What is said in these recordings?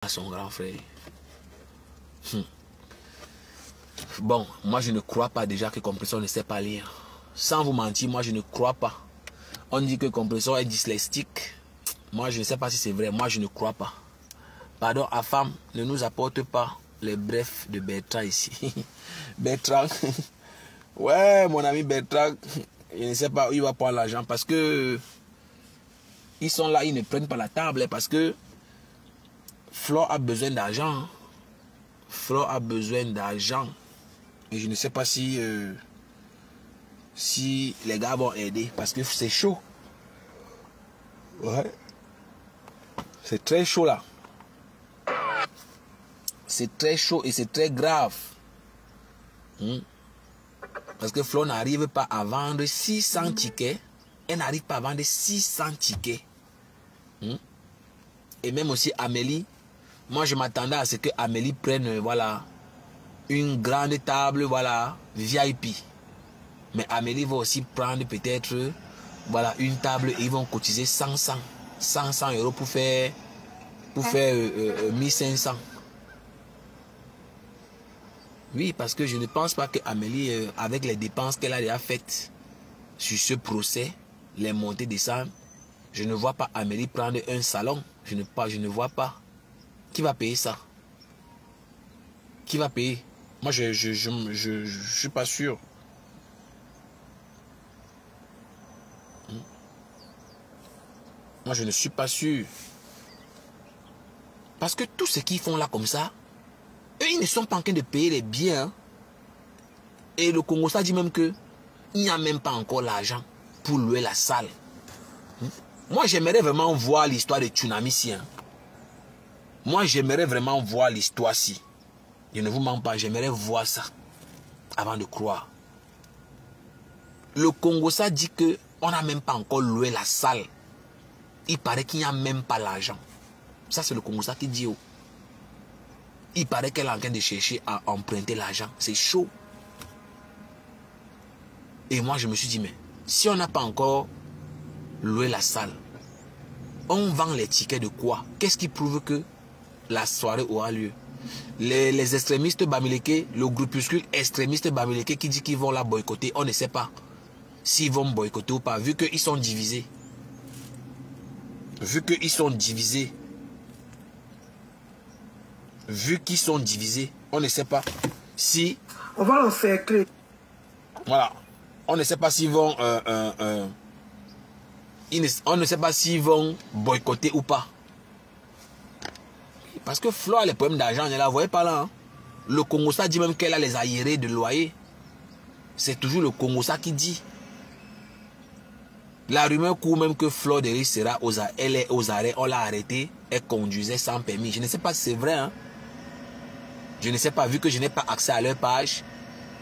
à son grand frère. Bon, moi je ne crois pas déjà que Compressor ne sait pas lire. Sans vous mentir, moi je ne crois pas. On dit que Compressor est dyslexique. Moi je ne sais pas si c'est vrai. Moi je ne crois pas. Pardon, Afam, ne nous apporte pas les brefs de Bertrand ici. Bertrand, ouais, mon ami Bertrand, je ne sais pas où il va prendre l'argent parce que ils sont là, ils ne prennent pas la table parce que Flore a besoin d'argent. Flore a besoin d'argent. Et je ne sais pas si les gars vont aider parce que c'est chaud. Ouais. C'est très chaud là. C'est très chaud et c'est très grave. Parce que Flore n'arrive pas à vendre 600 tickets. Elle n'arrive pas à vendre 600 tickets. Et même aussi Amélie. Moi je m'attendais à ce que Amélie prenne voilà, une grande table voilà, VIP. Mais Amélie va aussi prendre peut-être voilà, une table et ils vont cotiser 500 euros pour faire 1500. Oui, parce que je ne pense pas que Amélie, avec les dépenses qu'elle a déjà faites sur ce procès, les montées descentes, je ne vois pas Amélie prendre un salon. Je ne vois pas. Qui va payer ça? Qui va payer? Moi, je suis pas sûr. Moi, je ne suis pas sûr. Parce que tout ce qu'ils font là comme ça, eux, ils ne sont pas en train de payer les biens. Et le Congo, ça dit même que il n'y a même pas encore l'argent pour louer la salle. Moi, j'aimerais vraiment voir l'histoire de Tsunami. Moi, j'aimerais vraiment voir l'histoire-ci. Je ne vous mens pas, j'aimerais voir ça avant de croire. Le Congo, ça dit que on n'a même pas encore loué la salle. Il paraît qu'il n'y a même pas l'argent. Ça, c'est le Congo, ça qui dit. Oh. Il paraît qu'elle est en train de chercher à emprunter l'argent. C'est chaud. Et moi, je me suis dit, mais si on n'a pas encore loué la salle, on vend les tickets de quoi? Qu'est-ce qui prouve que la soirée aura lieu? Les extrémistes Bamileke, le groupuscule extrémiste Bamileke qui dit qu'ils vont la boycotter, on ne sait pas s'ils vont boycotter ou pas, vu qu'ils sont divisés. Vu qu'ils sont divisés. Vu qu'ils sont divisés, on ne sait pas si... On va en faire clé. Voilà. On ne sait pas s'ils vont... on ne sait pas s'ils vont boycotter ou pas. Parce que Flore a les problèmes d'argent, ne la voyez pas là. Hein? Le Congo, ça dit même qu'elle a les arriérés de loyer. C'est toujours le Congo, ça qui dit. La rumeur court même que Flore de sera elle est aux arrêts, on l'a arrêtée, elle conduisait sans permis. Je ne sais pas si c'est vrai. Hein? Je ne sais pas, vu que je n'ai pas accès à leur page.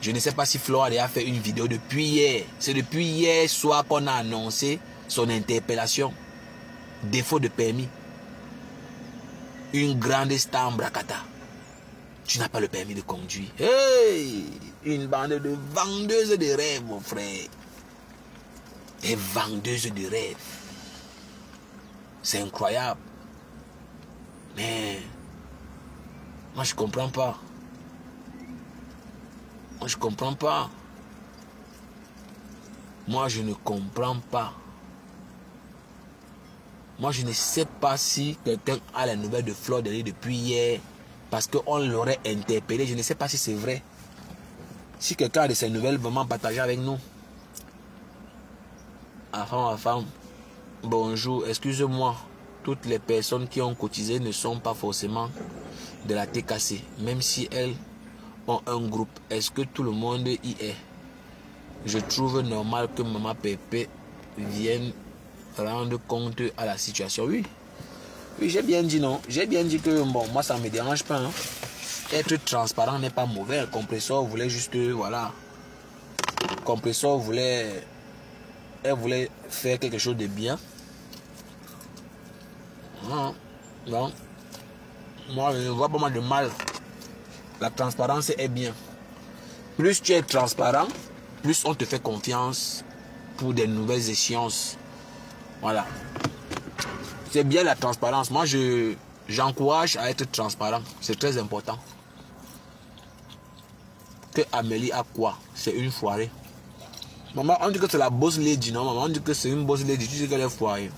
Je ne sais pas si Flore a fait une vidéo depuis hier. C'est depuis hier soir qu'on a annoncé son interpellation. Défaut de permis. Une grande star en Bracata. Tu n'as pas le permis de conduire. Hey! Une bande de vendeuses de rêves, mon frère. Des vendeuses de rêves. C'est incroyable. Mais... moi, je comprends pas. Moi, je comprends pas. Moi, je ne comprends pas. Moi, je ne sais pas si quelqu'un a la nouvelle de Flore de depuis hier. Parce qu'on l'aurait interpellé. Je ne sais pas si c'est vrai. Si quelqu'un a de ces nouvelles, vraiment partager avec nous. Afam. Bonjour, excusez-moi. Toutes les personnes qui ont cotisé ne sont pas forcément de la TKC. Même si elles ont un groupe. Est-ce que tout le monde y est? Je trouve normal que Maman Pépé vienne rendre compte à la situation. Oui, j'ai bien dit non. J'ai bien dit que bon, moi ça ne me dérange pas. Hein. Être transparent n'est pas mauvais. Compressor voulait juste, voilà. Compressor voulait, elle voulait faire quelque chose de bien. Non, non. Moi je ne vois pas mal de mal. La transparence est bien. Plus tu es transparent, plus on te fait confiance pour des nouvelles échéances. Voilà. C'est bien la transparence. Moi, je j'encourage à être transparent. C'est très important. Que Amélie a quoi? C'est une foirée. Maman, on dit que c'est la boss lady, non? Maman, on dit que c'est une boss lady. Tu dis qu'elle est foirée.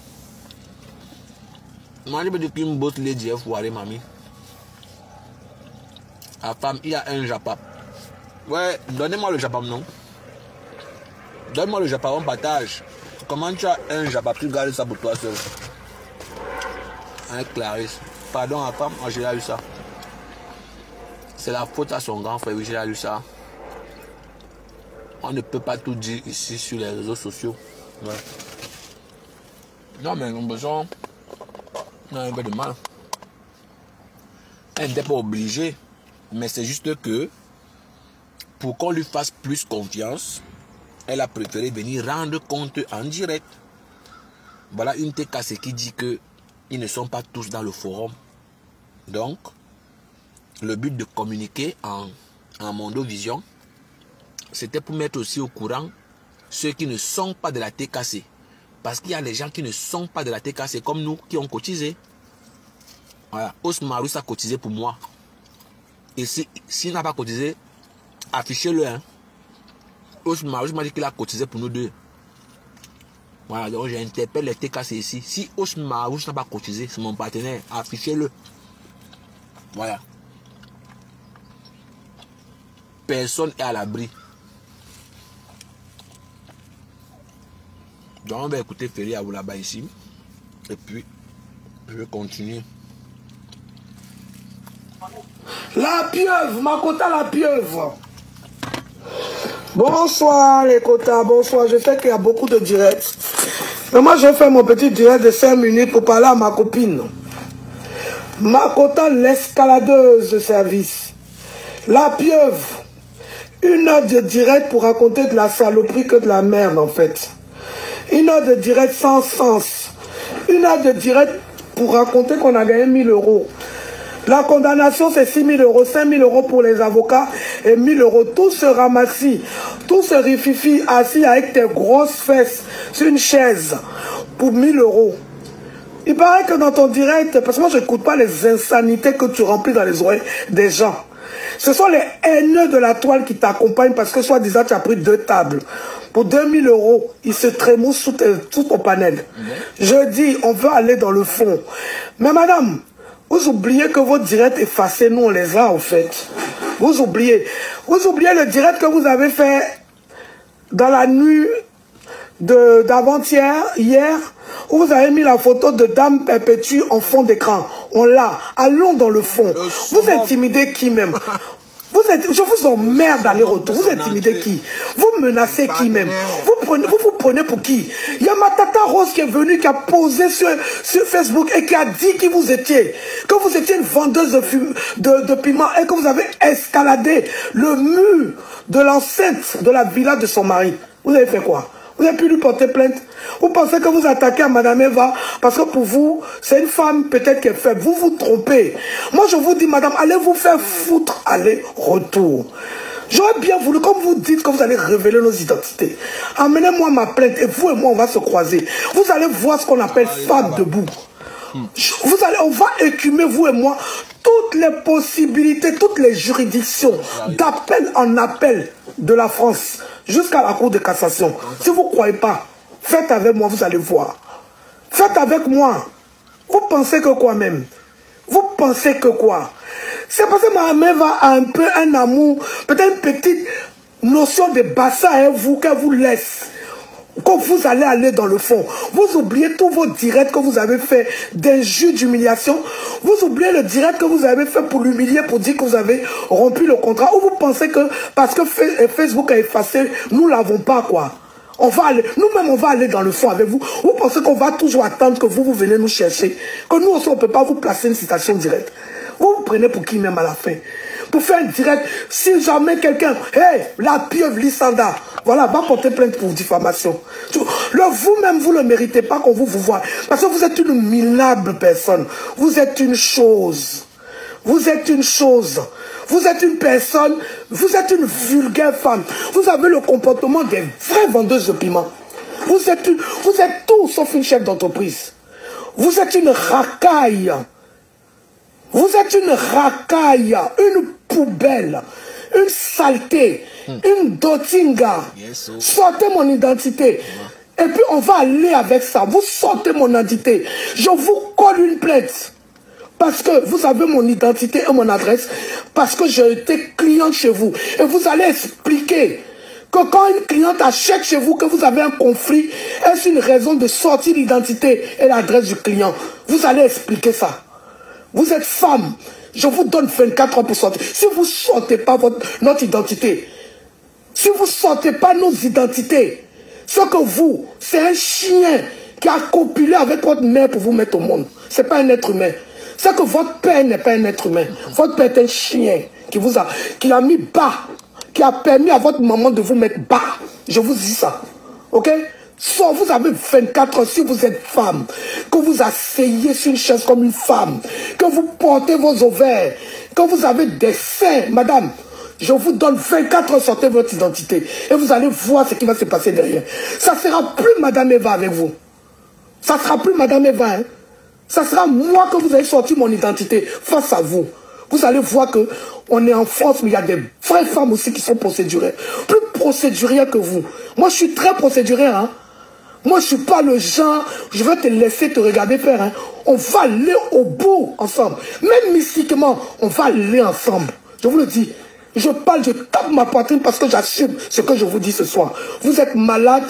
Maman, je peux dire qu'une boss lady est foirée, mamie. La femme, il y a un japap. Ouais, donnez-moi le japap, non? Donne-moi le japap, on partage. Comment tu as un japap? Tu gardes ça pour toi seul. Avec Clarisse. Pardon, la femme, j'ai lu ça. C'est la faute à son grand frère, oui, j'ai lu ça. On ne peut pas tout dire ici sur les réseaux sociaux. Ouais. Non, mais on a besoin. On a un peu de mal. Elle n'était pas obligée. Mais c'est juste que, pour qu'on lui fasse plus confiance, elle a préféré venir rendre compte en direct. Voilà une TKC qui dit que ils ne sont pas tous dans le forum. Donc, le but de communiquer en Mondovision, c'était pour mettre aussi au courant ceux qui ne sont pas de la TKC. Parce qu'il y a des gens qui ne sont pas de la TKC, comme nous, qui ont cotisé. Voilà, Osmarus a cotisé pour moi. Et s'il n'a pas cotisé, affichez-le. Hein. Osmarus m'a dit qu'il a cotisé pour nous deux. Voilà, donc j'interpelle les TKC ici. Si Osmarus n'a pas cotisé, c'est mon partenaire, affichez-le. Voilà. Personne n'est à l'abri. Donc on va écouter Ferry Aboulaba ici. Et puis, je vais continuer. La pieuvre, Makota la pieuvre. Bonsoir les quotas, bonsoir. Je sais qu'il y a beaucoup de directs. Mais moi, je fais mon petit direct de 5 minutes pour parler à ma copine. Makota, l'escaladeuse de service. La pieuvre. 1 heure de direct pour raconter de la saloperie que de la merde, en fait. 1 heure de direct sans sens. 1 heure de direct pour raconter qu'on a gagné 1000 €. La condamnation, c'est 6 000 €, 5 000 € pour les avocats et 1 000 €. Tout se ramassis, tout se rififi assis avec tes grosses fesses sur une chaise pour 1 000 €. Il paraît que dans ton direct, parce que moi je n'écoute pas les insanités que tu remplis dans les oreilles des gens. Ce sont les haineux de la toile qui t'accompagnent parce que soi-disant tu as pris 2 tables. Pour 2 000 €, ils se trémoussent sous ton panel. Je dis, on veut aller dans le fond. Mais madame, vous oubliez que votre direct effacé, nous on les a en fait. Vous oubliez le direct que vous avez fait dans la nuit d'avant-hier, hier, où vous avez mis la photo de Dame Perpétue en fond d'écran. On l'a. Allons dans le fond. Vous intimidez qui même? Je vous emmerde aller-retour. Vous intimidez qui? Vous menacez qui même? Vous prenez pour qui? Il y a ma tata Rose qui est venue, qui a posé sur Facebook et qui a dit qui vous étiez. Que vous étiez une vendeuse de piment et que vous avez escaladé le mur de l'enceinte de la villa de son mari. Vous avez fait quoi? Vous avez pu lui porter plainte? Vous pensez que vous attaquez à Madame Eva parce que pour vous, c'est une femme peut-être qui est faible. Vous vous trompez. Moi, je vous dis, madame, allez vous faire foutre, allez, retour. J'aurais bien voulu, comme vous dites que vous allez révéler nos identités, amenez-moi ma plainte et vous et moi, on va se croiser. Vous allez voir ce qu'on appelle femme debout. On va écumer, vous et moi, toutes les possibilités, toutes les juridictions d'appel en appel de la France jusqu'à la Cour de cassation. Si vous ne croyez pas, faites avec moi, vous allez voir. Faites avec moi. Vous pensez que quoi même? Vous pensez que quoi? C'est parce que ma mère a un peu un amour, peut-être une petite notion de bassin à vous qu'elle vous laisse. Quand vous allez aller dans le fond, vous oubliez tous vos directs que vous avez fait d'injures, d'humiliation. Vous oubliez le direct que vous avez fait pour l'humilier, pour dire que vous avez rompu le contrat. Ou vous pensez que parce que Facebook a effacé, nous ne l'avons pas quoi. On va aller, nous-mêmes on va aller dans le fond avec vous. Vous pensez qu'on va toujours attendre que vous venez nous chercher. Que nous aussi on ne peut pas vous placer une citation directe. Vous vous prenez pour qui même à la fin? Pour faire un direct, si jamais quelqu'un, hey, la pieuvre Lissanda, voilà, va porter plainte pour diffamation. Vous-même, vous ne méritez pas qu'on vous voie. Parce que vous êtes une minable personne. Vous êtes une chose. Vous êtes une chose. Vous êtes une personne, vous êtes une vulgaire femme. Vous avez le comportement des vraies vendeuses de piment. Vous êtes tout sauf une chef d'entreprise. Vous êtes une racaille. Vous êtes une racaille, une poubelle, une saleté, une dotinga. Yes, Sortez mon identité. Et puis on va aller avec ça. Vous sortez mon identité. Je vous colle une plainte. Parce que vous avez mon identité et mon adresse. Parce que j'ai été client chez vous. Et vous allez expliquer que quand une cliente achète chez vous, que vous avez un conflit, est-ce une raison de sortir l'identité et l'adresse du client? Vous allez expliquer ça. Vous êtes femme. Je vous donne 24 heures pour sortir. Si vous ne sortez pas notre identité, si vous ne sortez pas nos identités, ce que vous, c'est un chien qui a copulé avec votre mère pour vous mettre au monde. Ce n'est pas un être humain. C'est que votre père n'est pas un être humain. Votre père est un chien qui a mis bas, qui a permis à votre maman de vous mettre bas. Je vous dis ça. Ok? Soit vous avez 24 heures, si vous êtes femme, que vous asseyez sur une chaise comme une femme, que vous portez vos ovaires, que vous avez des seins, madame, je vous donne 24 heures, sortez votre identité. Et vous allez voir ce qui va se passer derrière. Ça ne sera plus Madame Eva avec vous. Ça ne sera plus Madame Eva. Hein. Ça sera moi que vous allez sortir mon identité face à vous. Vous allez voir qu'on est en France, mais il y a des vraies femmes aussi qui sont procédurières. Plus procédurières que vous. Moi, je suis très procédurière. Hein. Moi, je ne suis pas le genre, je vais te laisser te regarder faire. Hein. On va aller au bout ensemble. Même mystiquement, on va aller ensemble. Je vous le dis. Je parle, je tape ma poitrine parce que j'assume ce que je vous dis ce soir. Vous êtes malade,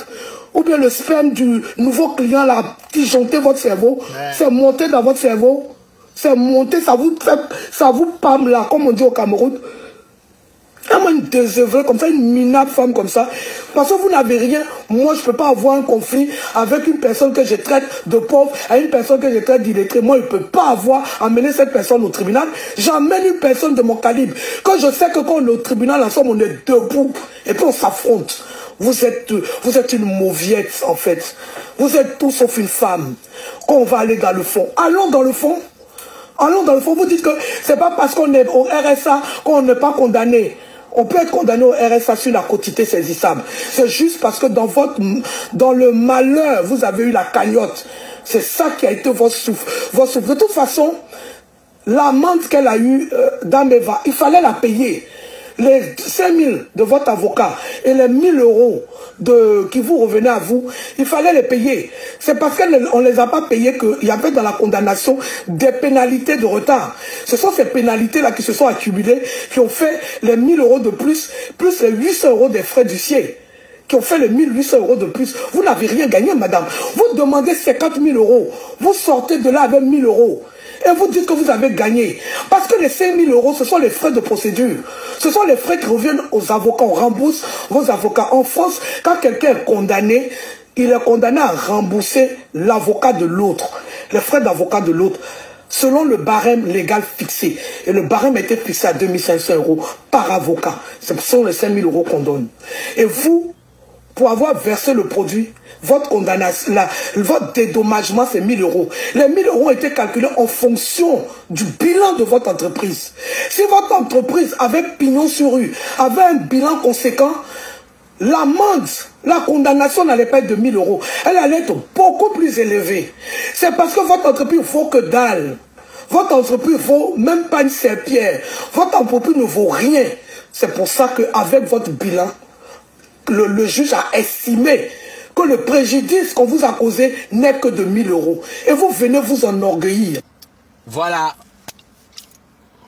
ou bien le sperme du nouveau client là a disjoncté votre cerveau, c'est monté dans votre cerveau, c'est monté, ça vous pâme là, comme on dit au Cameroun. Une désœuvrée comme ça, une minable femme comme ça, parce que vous n'avez rien. Moi, je ne peux pas avoir un conflit avec une personne que je traite de pauvre à une personne que je traite d'illettrée. Moi, je ne peux pas amener cette personne au tribunal. J'emmène une personne de mon calibre. Quand je sais que quand on est au tribunal, ensemble, on est debout et puis on s'affronte. Vous êtes une mauviette, en fait. Vous êtes tout sauf une femme. Quand on va aller dans le fond, allons dans le fond. Allons dans le fond. Vous dites que ce n'est pas parce qu'on est au RSA qu'on n'est pas condamné. On peut être condamné au RSA sur la quotité saisissable. C'est juste parce que dans le malheur, vous avez eu la cagnotte. C'est ça qui a été votre souffle. De toute façon, l'amende qu'elle a eue, Dame Eva, il fallait la payer. Les 5 000 de votre avocat et les 1 000 euros qui vous revenaient à vous, il fallait les payer. C'est parce qu'on ne les a pas payés qu'il y avait dans la condamnation des pénalités de retard. Ce sont ces pénalités-là qui se sont accumulées, qui ont fait les 1 000 euros de plus les 800 euros des frais d'huissier, qui ont fait les 1 800 euros de plus. Vous n'avez rien gagné, madame. Vous demandez 50 000 euros. Vous sortez de là avec 1 000 euros. Et vous dites que vous avez gagné. Parce que les 5 000 euros, ce sont les frais de procédure. Ce sont les frais qui reviennent aux avocats. On rembourse vos avocats. En France, quand quelqu'un est condamné, il est condamné à rembourser l'avocat de l'autre. Les frais d'avocat de l'autre. Selon le barème légal fixé. Et le barème était fixé à 2 500 euros par avocat. Ce sont les 5 000 euros qu'on donne. Et vous, pour avoir versé le produit, votre condamnation, votre dédommagement, c'est 1 000 euros. Les 1 000 euros ont été calculés en fonction du bilan de votre entreprise. Si votre entreprise avait pignon sur rue, avait un bilan conséquent, l'amende, la condamnation n'allait pas être de 1 000 euros. Elle allait être beaucoup plus élevée. C'est parce que votre entreprise vaut que dalle. Votre entreprise vaut même pas une serpillère. Votre entreprise ne vaut rien. C'est pour ça qu'avec votre bilan, le juge a estimé que le préjudice qu'on vous a causé n'est que de 1 000 euros. Et vous venez vous enorgueillir. Voilà.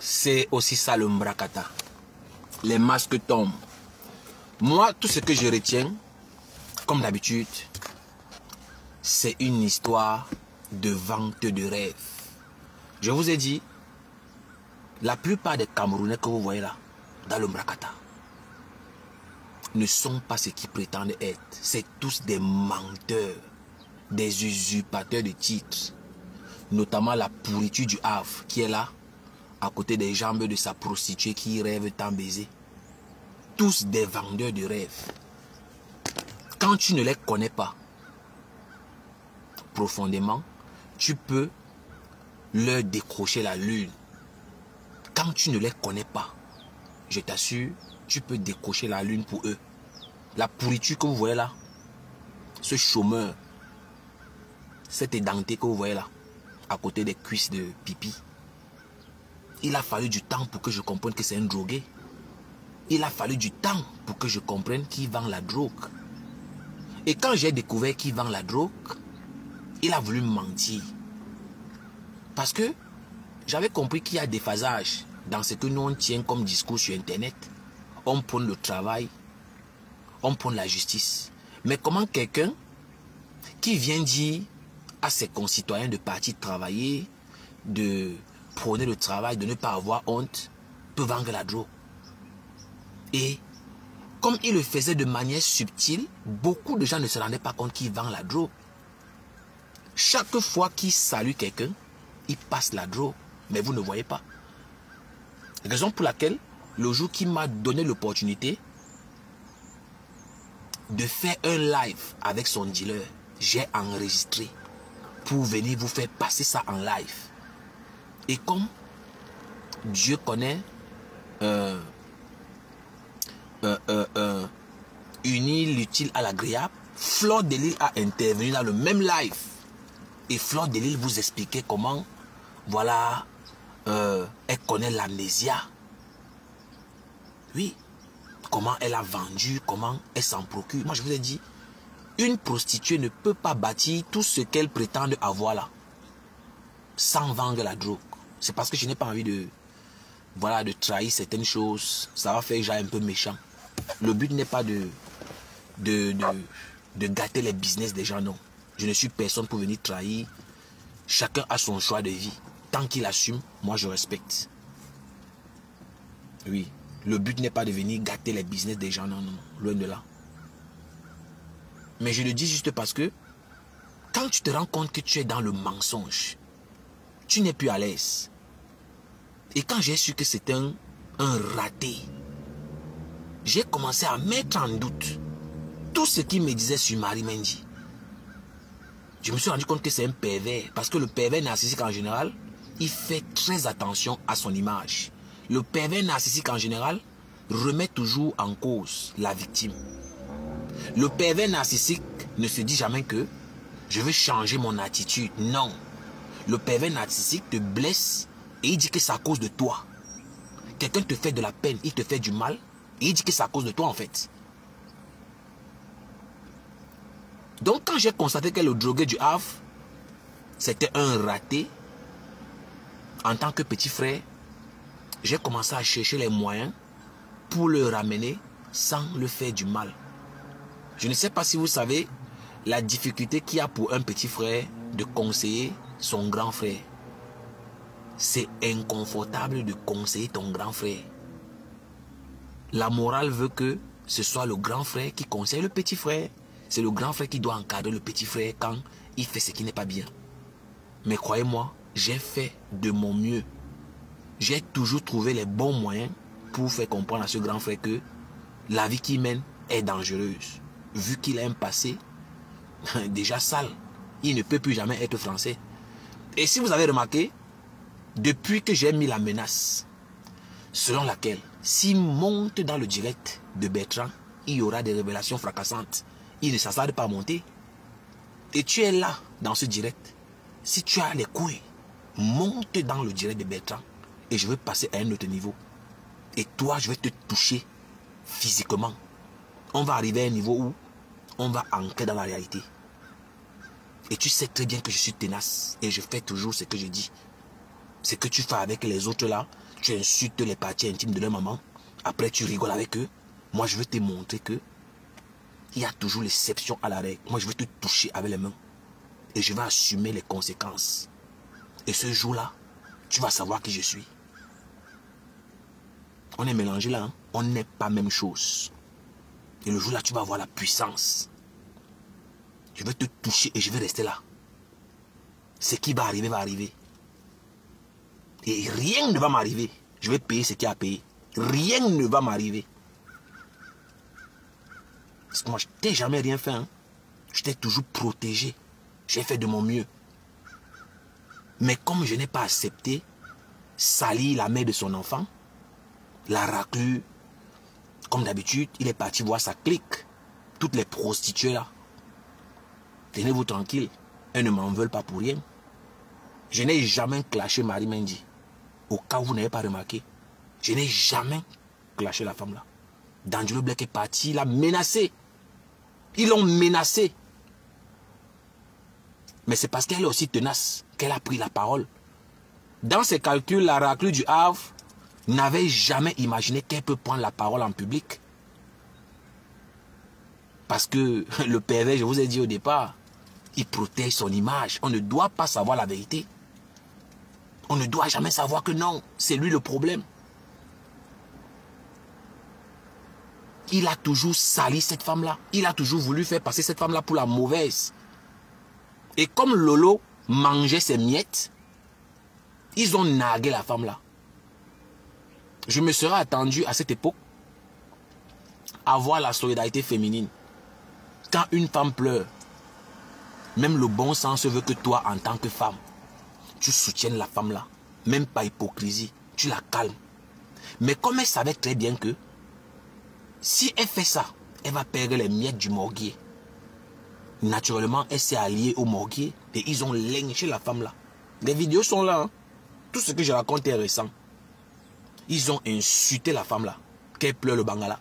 C'est aussi ça le mbrakata. Les masques tombent. Moi, tout ce que je retiens, comme d'habitude, c'est une histoire de vente de rêve. Je vous ai dit, la plupart des Camerounais que vous voyez là, dans le mbrakata, ne sont pas ce qu'ils prétendent être. C'est tous des menteurs, des usurpateurs de titres. Notamment la pourriture du Havre qui est là, à côté des jambes de sa prostituée qui rêve tant baiser. Tous des vendeurs de rêves. Quand tu ne les connais pas profondément, tu peux leur décrocher la lune. Quand tu ne les connais pas, je t'assure, tu peux décrocher la lune pour eux. La pourriture que vous voyez là, ce chômeur, cette édenté que vous voyez là, à côté des cuisses de pipi, Il a fallu du temps pour que je comprenne que c'est un drogué. Il a fallu du temps pour que je comprenne qu'il vend la drogue. Et quand j'ai découvert qu'il vend la drogue, il a voulu me mentir. Parce que j'avais compris qu'il y a des phasages dans ce que nous on tient comme discours sur Internet. On prône le travail, on prône la justice. Mais comment quelqu'un qui vient dire à ses concitoyens de partir travailler, de prôner le travail, de ne pas avoir honte, peut vendre la drogue? Et comme il le faisait de manière subtile, beaucoup de gens ne se rendaient pas compte qu'il vend la drogue. Chaque fois qu'il salue quelqu'un, il passe la drogue, mais vous ne voyez pas. Raison pour laquelle, le jour qu'il m'a donné l'opportunité de faire un live avec son dealer, j'ai enregistré pour venir vous faire passer ça en live. Et comme Dieu connaît unir l'utile à l'agréable, Fleur de Lille a intervenu dans le même live. Et Fleur de Lille vous expliquait comment, voilà, elle connaît l'amnésia. Oui, comment elle a vendu, comment elle s'en procure. Moi je vous ai dit, une prostituée ne peut pas bâtir tout ce qu'elle prétend avoir là, sans vendre la drogue. C'est parce que je n'ai pas envie de, voilà, de trahir certaines choses. Ça va faire genre un peu méchant. Le but n'est pas de gâter les business des gens, non. Je ne suis personne pour venir trahir. Chacun a son choix de vie. Tant qu'il assume, moi je respecte. Oui. Le but n'est pas de venir gâter les business des gens, non, non, loin de là. Mais je le dis juste parce que quand tu te rends compte que tu es dans le mensonge, tu n'es plus à l'aise. Et quand j'ai su que c'était un raté, j'ai commencé à mettre en doute tout ce qu'il me disait sur Marie Mendy. Je me suis rendu compte que c'est un pervers. Parce que le pervers narcissique en général, il fait très attention à son image. Le pervers narcissique en général remet toujours en cause la victime. Le pervers narcissique ne se dit jamais que je veux changer mon attitude. Non. Le pervers narcissique te blesse et il dit que c'est à cause de toi. Quelqu'un te fait de la peine, il te fait du mal et il dit que c'est à cause de toi en fait. Donc quand j'ai constaté que le drogué du Havre, c'était un raté, en tant que petit frère, j'ai commencé à chercher les moyens pour le ramener sans le faire du mal. Je ne sais pas si vous savez la difficulté qu'il y a pour un petit frère de conseiller son grand frère. C'est inconfortable de conseiller ton grand frère. La morale veut que ce soit le grand frère qui conseille le petit frère. C'est le grand frère qui doit encadrer le petit frère quand il fait ce qui n'est pas bien. Mais croyez-moi, j'ai fait de mon mieux. J'ai toujours trouvé les bons moyens pour faire comprendre à ce grand frère que la vie qu'il mène est dangereuse. Vu qu'il a un passé déjà sale, il ne peut plus jamais être français. Et si vous avez remarqué, depuis que j'ai mis la menace, selon laquelle, s'il monte dans le direct de Bertrand, il y aura des révélations fracassantes. Il ne s'attarde pas à monter. Et tu es là, dans ce direct. Si tu as les couilles, monte dans le direct de Bertrand. Et je vais passer à un autre niveau. Et toi, je vais te toucher physiquement. On va arriver à un niveau où on va ancrer dans la réalité. Et tu sais très bien que je suis tenace. Et je fais toujours ce que je dis. Ce que tu fais avec les autres là, tu insultes les parties intimes de leur maman. Après, tu rigoles avec eux. Moi, je veux te montrer que il y a toujours l'exception à la règle. Moi, je vais te toucher avec les mains. Et je vais assumer les conséquences. Et ce jour-là, tu vas savoir qui je suis. On est mélangés là. Hein? On n'est pas même chose. Et le jour-là, tu vas voir la puissance. Je vais te toucher et je vais rester là. Ce qui va arriver va arriver. Et rien ne va m'arriver. Je vais payer ce qu'il y a à payer. Rien ne va m'arriver. Parce que moi, je t'ai jamais rien fait. Hein? Je t'ai toujours protégé. J'ai fait de mon mieux. Mais comme je n'ai pas accepté salir la mère de son enfant, la raclure, comme d'habitude, il est parti voir sa clique. Toutes les prostituées là. Tenez-vous tranquille. Elles ne m'en veulent pas pour rien. Je n'ai jamais clashé Marie Mendy. Au cas où vous n'avez pas remarqué, je n'ai jamais clashé la femme là. D'Angelo Black est parti, il a menacé. Ils l'ont menacé. Mais c'est parce qu'elle est aussi tenace qu'elle a pris la parole. Dans ses calculs, la raclure du Havre n'avait jamais imaginé qu'elle peut prendre la parole en public. Parce que le pervers, je vous ai dit au départ, il protège son image. On ne doit pas savoir la vérité. On ne doit jamais savoir que non, c'est lui le problème. Il a toujours sali cette femme-là. Il a toujours voulu faire passer cette femme-là pour la mauvaise. Et comme Lolo mangeait ses miettes, ils ont nargué la femme-là. Je me serais attendu à cette époque à voir la solidarité féminine. Quand une femme pleure, même le bon sens veut que toi, en tant que femme, tu soutiennes la femme-là. Même pas hypocrisie, tu la calmes. Mais comme elle savait très bien que si elle fait ça, elle va perdre les miettes du morguier. Naturellement, elle s'est alliée au morguier et ils ont lynché la femme-là. Les vidéos sont là. Hein. Tout ce que je raconte est récent. Ils ont insulté la femme-là. Qu'elle pleure le bangala.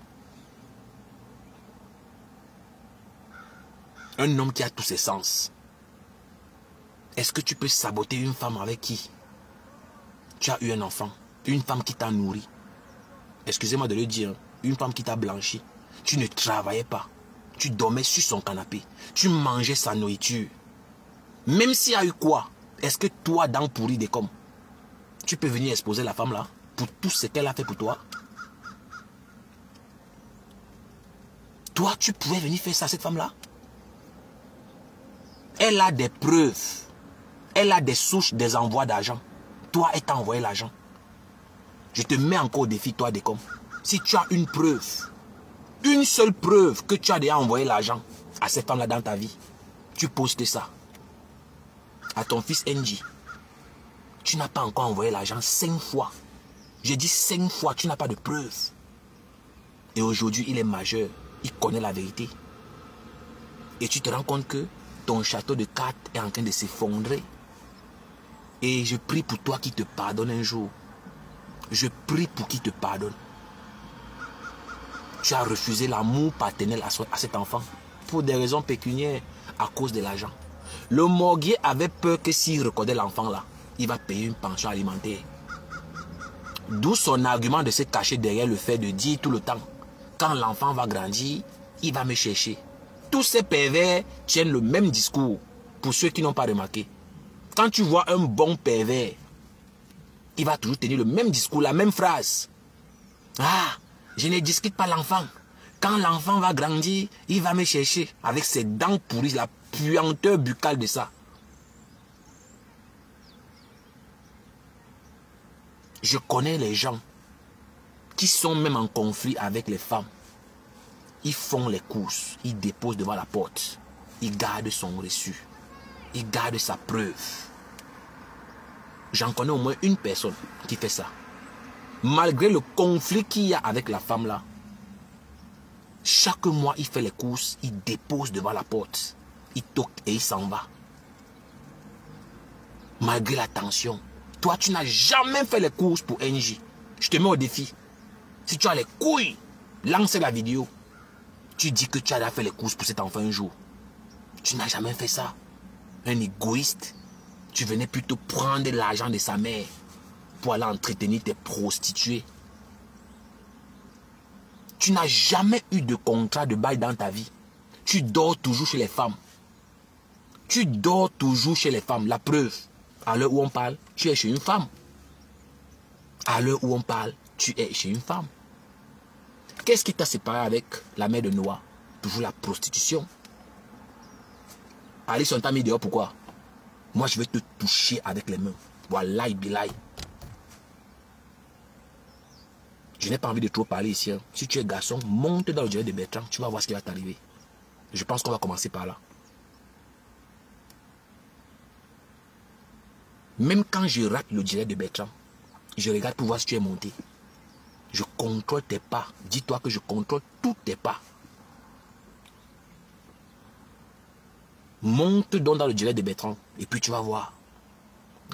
Un homme qui a tous ses sens. Est-ce que tu peux saboter une femme avec qui tu as eu un enfant? Une femme qui t'a nourri. Excusez-moi de le dire. Une femme qui t'a blanchi. Tu ne travaillais pas. Tu dormais sur son canapé. Tu mangeais sa nourriture. Même s'il y a eu quoi, est-ce que toi, dans pourri des comme, tu peux venir exposer la femme là pour tout ce qu'elle a fait pour toi? Toi, tu pouvais venir faire ça à cette femme-là? Elle a des preuves. Elle a des souches, des envois d'argent. Toi, elle t'a envoyé l'argent. Je te mets encore au défi, toi, des comme. Si tu as une preuve, une seule preuve que tu as déjà envoyé l'argent à cette femme-là dans ta vie, tu postes ça à ton fils NJ. Tu n'as pas encore envoyé l'argent 5 fois. J'ai dit 5 fois, tu n'as pas de preuve. Et aujourd'hui, il est majeur. Il connaît la vérité. Et tu te rends compte que ton château de cartes est en train de s'effondrer. Et je prie pour toi qui te pardonne un jour. Je prie pour qui te pardonne. Tu as refusé l'amour paternel à cet enfant pour des raisons pécuniaires à cause de l'argent. Le morguier avait peur que s'il reconnaît l'enfant là, il va payer une pension alimentaire. D'où son argument de se cacher derrière le fait de dire tout le temps, quand l'enfant va grandir, il va me chercher. Tous ces pervers tiennent le même discours, pour ceux qui n'ont pas remarqué. Quand tu vois un bon pervers, il va toujours tenir le même discours, la même phrase. Ah, je ne discute pas l'enfant. Quand l'enfant va grandir, il va me chercher avec ses dents pourries, la puanteur buccale de ça. Je connais les gens qui sont même en conflit avec les femmes. Ils font les courses, ils déposent devant la porte. Ils gardent son reçu. Ils gardent sa preuve. J'en connais au moins une personne qui fait ça. Malgré le conflit qu'il y a avec la femme là, chaque mois il fait les courses, il dépose devant la porte. Il toque et il s'en va. Malgré la tension. Toi, tu n'as jamais fait les courses pour NJ. Je te mets au défi. Si tu as les couilles, lance la vidéo. Tu dis que tu as déjà fait les courses pour cet enfant un jour. Tu n'as jamais fait ça. Un égoïste. Tu venais plutôt prendre l'argent de sa mère pour aller entretenir tes prostituées. Tu n'as jamais eu de contrat de bail dans ta vie. Tu dors toujours chez les femmes. Tu dors toujours chez les femmes. La preuve, à l'heure où on parle, tu es chez une femme. À l'heure où on parle, tu es chez une femme. Qu'est-ce qui t'a séparé avec la mère de Noah? Toujours la prostitution. Alice, on t'a mis dehors, pourquoi? Moi, je vais te toucher avec les mains. Wallahi billahi. Je n'ai pas envie de trop parler ici. Hein. Si tu es garçon, monte dans le direct de Bertrand. Tu vas voir ce qui va t'arriver. Je pense qu'on va commencer par là. Même quand je rate le direct de Bertrand, je regarde pour voir si tu es monté. Je contrôle tes pas. Dis-toi que je contrôle tous tes pas. Monte donc dans le direct de Bertrand. Et puis tu vas voir.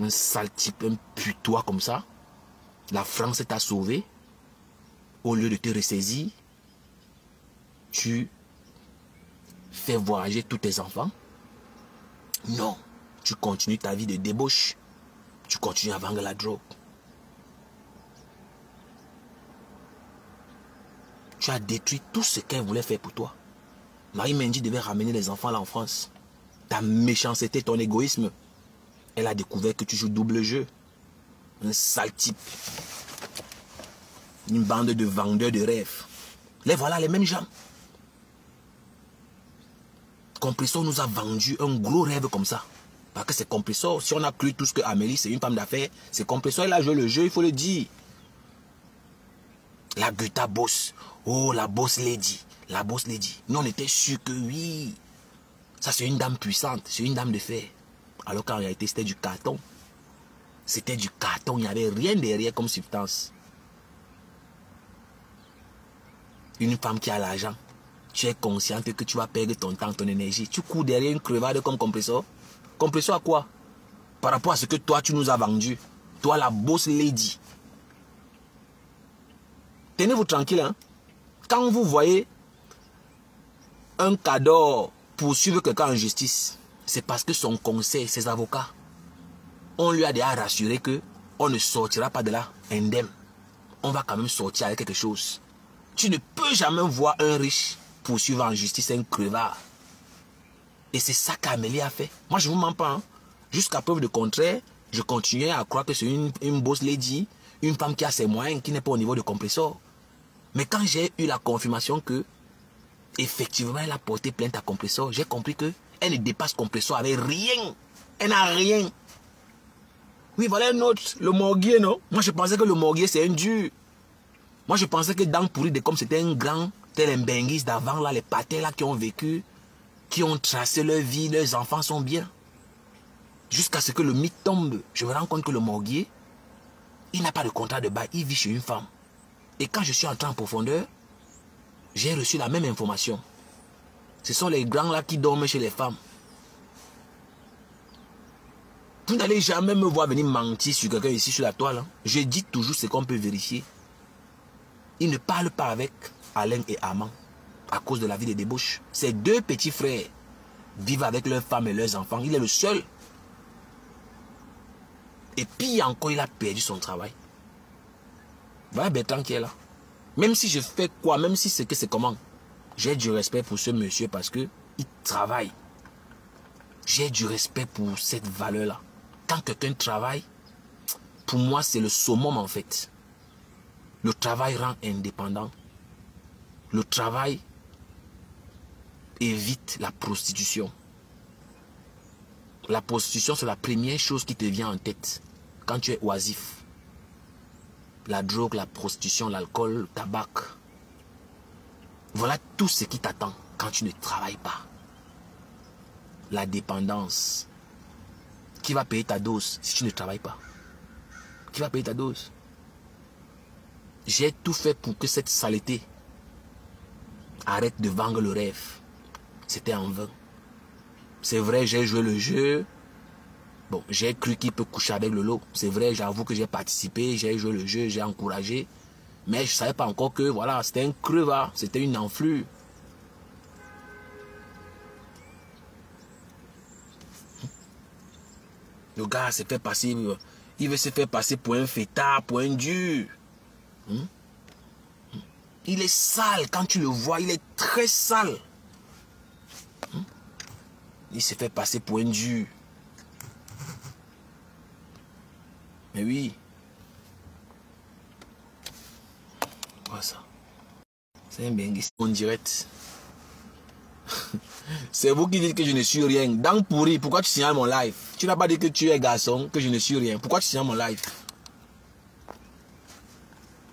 Un sale type, un putois comme ça. La France t'a sauvé. Au lieu de te ressaisir, tu fais voyager tous tes enfants. Non, tu continues ta vie de débauche. Tu continues à vendre la drogue. Tu as détruit tout ce qu'elle voulait faire pour toi. Marie Mendy devait ramener les enfants là en France. Ta méchanceté, ton égoïsme. Elle a découvert que tu joues double jeu. Un sale type. Une bande de vendeurs de rêves. Les voilà les mêmes gens. Compressor nous a vendu un gros rêve comme ça. Parce que c'est Compressor. Si on a cru tout ce que Amélie, c'est une femme d'affaires, c'est Compressor, elle a joué le jeu, il faut le dire. La Guta boss. Oh, la boss lady. La boss lady. Nous, on était sûrs que oui. Ça, c'est une dame puissante. C'est une dame de fer. Alors qu'en réalité, c'était du carton. C'était du carton. Il n'y avait rien derrière comme substance. Une femme qui a l'argent. Tu es consciente que tu vas perdre ton temps, ton énergie. Tu cours derrière une crevade comme Compressor. Compressor à quoi? Par rapport à ce que toi, tu nous as vendu. Toi, la boss lady. Tenez-vous tranquille, hein. Quand vous voyez un cadeau poursuivre quelqu'un en justice, c'est parce que son conseil, ses avocats, on lui a déjà rassuré que on ne sortira pas de là indemne. On va quand même sortir avec quelque chose. Tu ne peux jamais voir un riche poursuivre en justice un crevard. Et c'est ça qu'Amélie a fait. Moi, je ne vous mens pas. Hein. Jusqu'à preuve de contraire, je continuais à croire que c'est une boss lady, une femme qui a ses moyens, qui n'est pas au niveau de Compressor. Mais quand j'ai eu la confirmation que, effectivement, elle a porté plainte à Compressor, j'ai compris que elle ne dépasse Compressor avec rien. Elle n'a rien. Oui, voilà un autre, le Morguier, non? Moi, je pensais que le Morguier, c'est un dur. Moi, je pensais que dans Pourri de comme c'était un grand, tel un Benguis d'avant, là, les pâtés là qui ont vécu, qui ont tracé leur vie, leurs enfants sont bien. Jusqu'à ce que le mythe tombe, je me rends compte que le Morguier, il n'a pas de contrat de bail, il vit chez une femme. Et quand je suis entré en profondeur, j'ai reçu la même information. Ce sont les grands là qui dorment chez les femmes. Vous n'allez jamais me voir venir mentir sur quelqu'un ici sur la toile. Hein. Je dis toujours ce qu'on peut vérifier. Il ne parle pas avec Alain et Amand à cause de la vie de débauche. Ses deux petits frères vivent avec leurs femmes et leurs enfants. Il est le seul. Et puis encore, il a perdu son travail. Voilà Bertrand qui est là. Même si je fais quoi, même si c'est que c'est comment, j'ai du respect pour ce monsieur parce que il travaille. J'ai du respect pour cette valeur-là. Quand quelqu'un travaille, pour moi, c'est le summum en fait. Le travail rend indépendant. Le travail évite la prostitution. La prostitution, c'est la première chose qui te vient en tête quand tu es oisif. La drogue, la prostitution, l'alcool, le tabac. Voilà tout ce qui t'attend quand tu ne travailles pas. La dépendance. Qui va payer ta dose si tu ne travailles pas? Qui va payer ta dose? J'ai tout fait pour que cette saleté arrête de vendre le rêve. C'était en vain. C'est vrai, j'ai joué le jeu. Bon, j'ai cru qu'il peut coucher avec le lot. C'est vrai, j'avoue que j'ai participé, j'ai joué le jeu, j'ai encouragé. Mais je ne savais pas encore que, voilà, c'était un crevard, c'était une enflure. Le gars s'est fait passer, il veut se faire passer pour un fêtard, pour un dur. Il est sale, quand tu le vois, il est très sale. Il s'est fait passer pour un dur. Mais oui. Quoi ça? C'est un benguis en direct. C'est vous qui dites que je ne suis rien. Dans Pourri, pourquoi tu signales mon live? Tu n'as pas dit que tu es garçon, que je ne suis rien. Pourquoi tu signales mon live?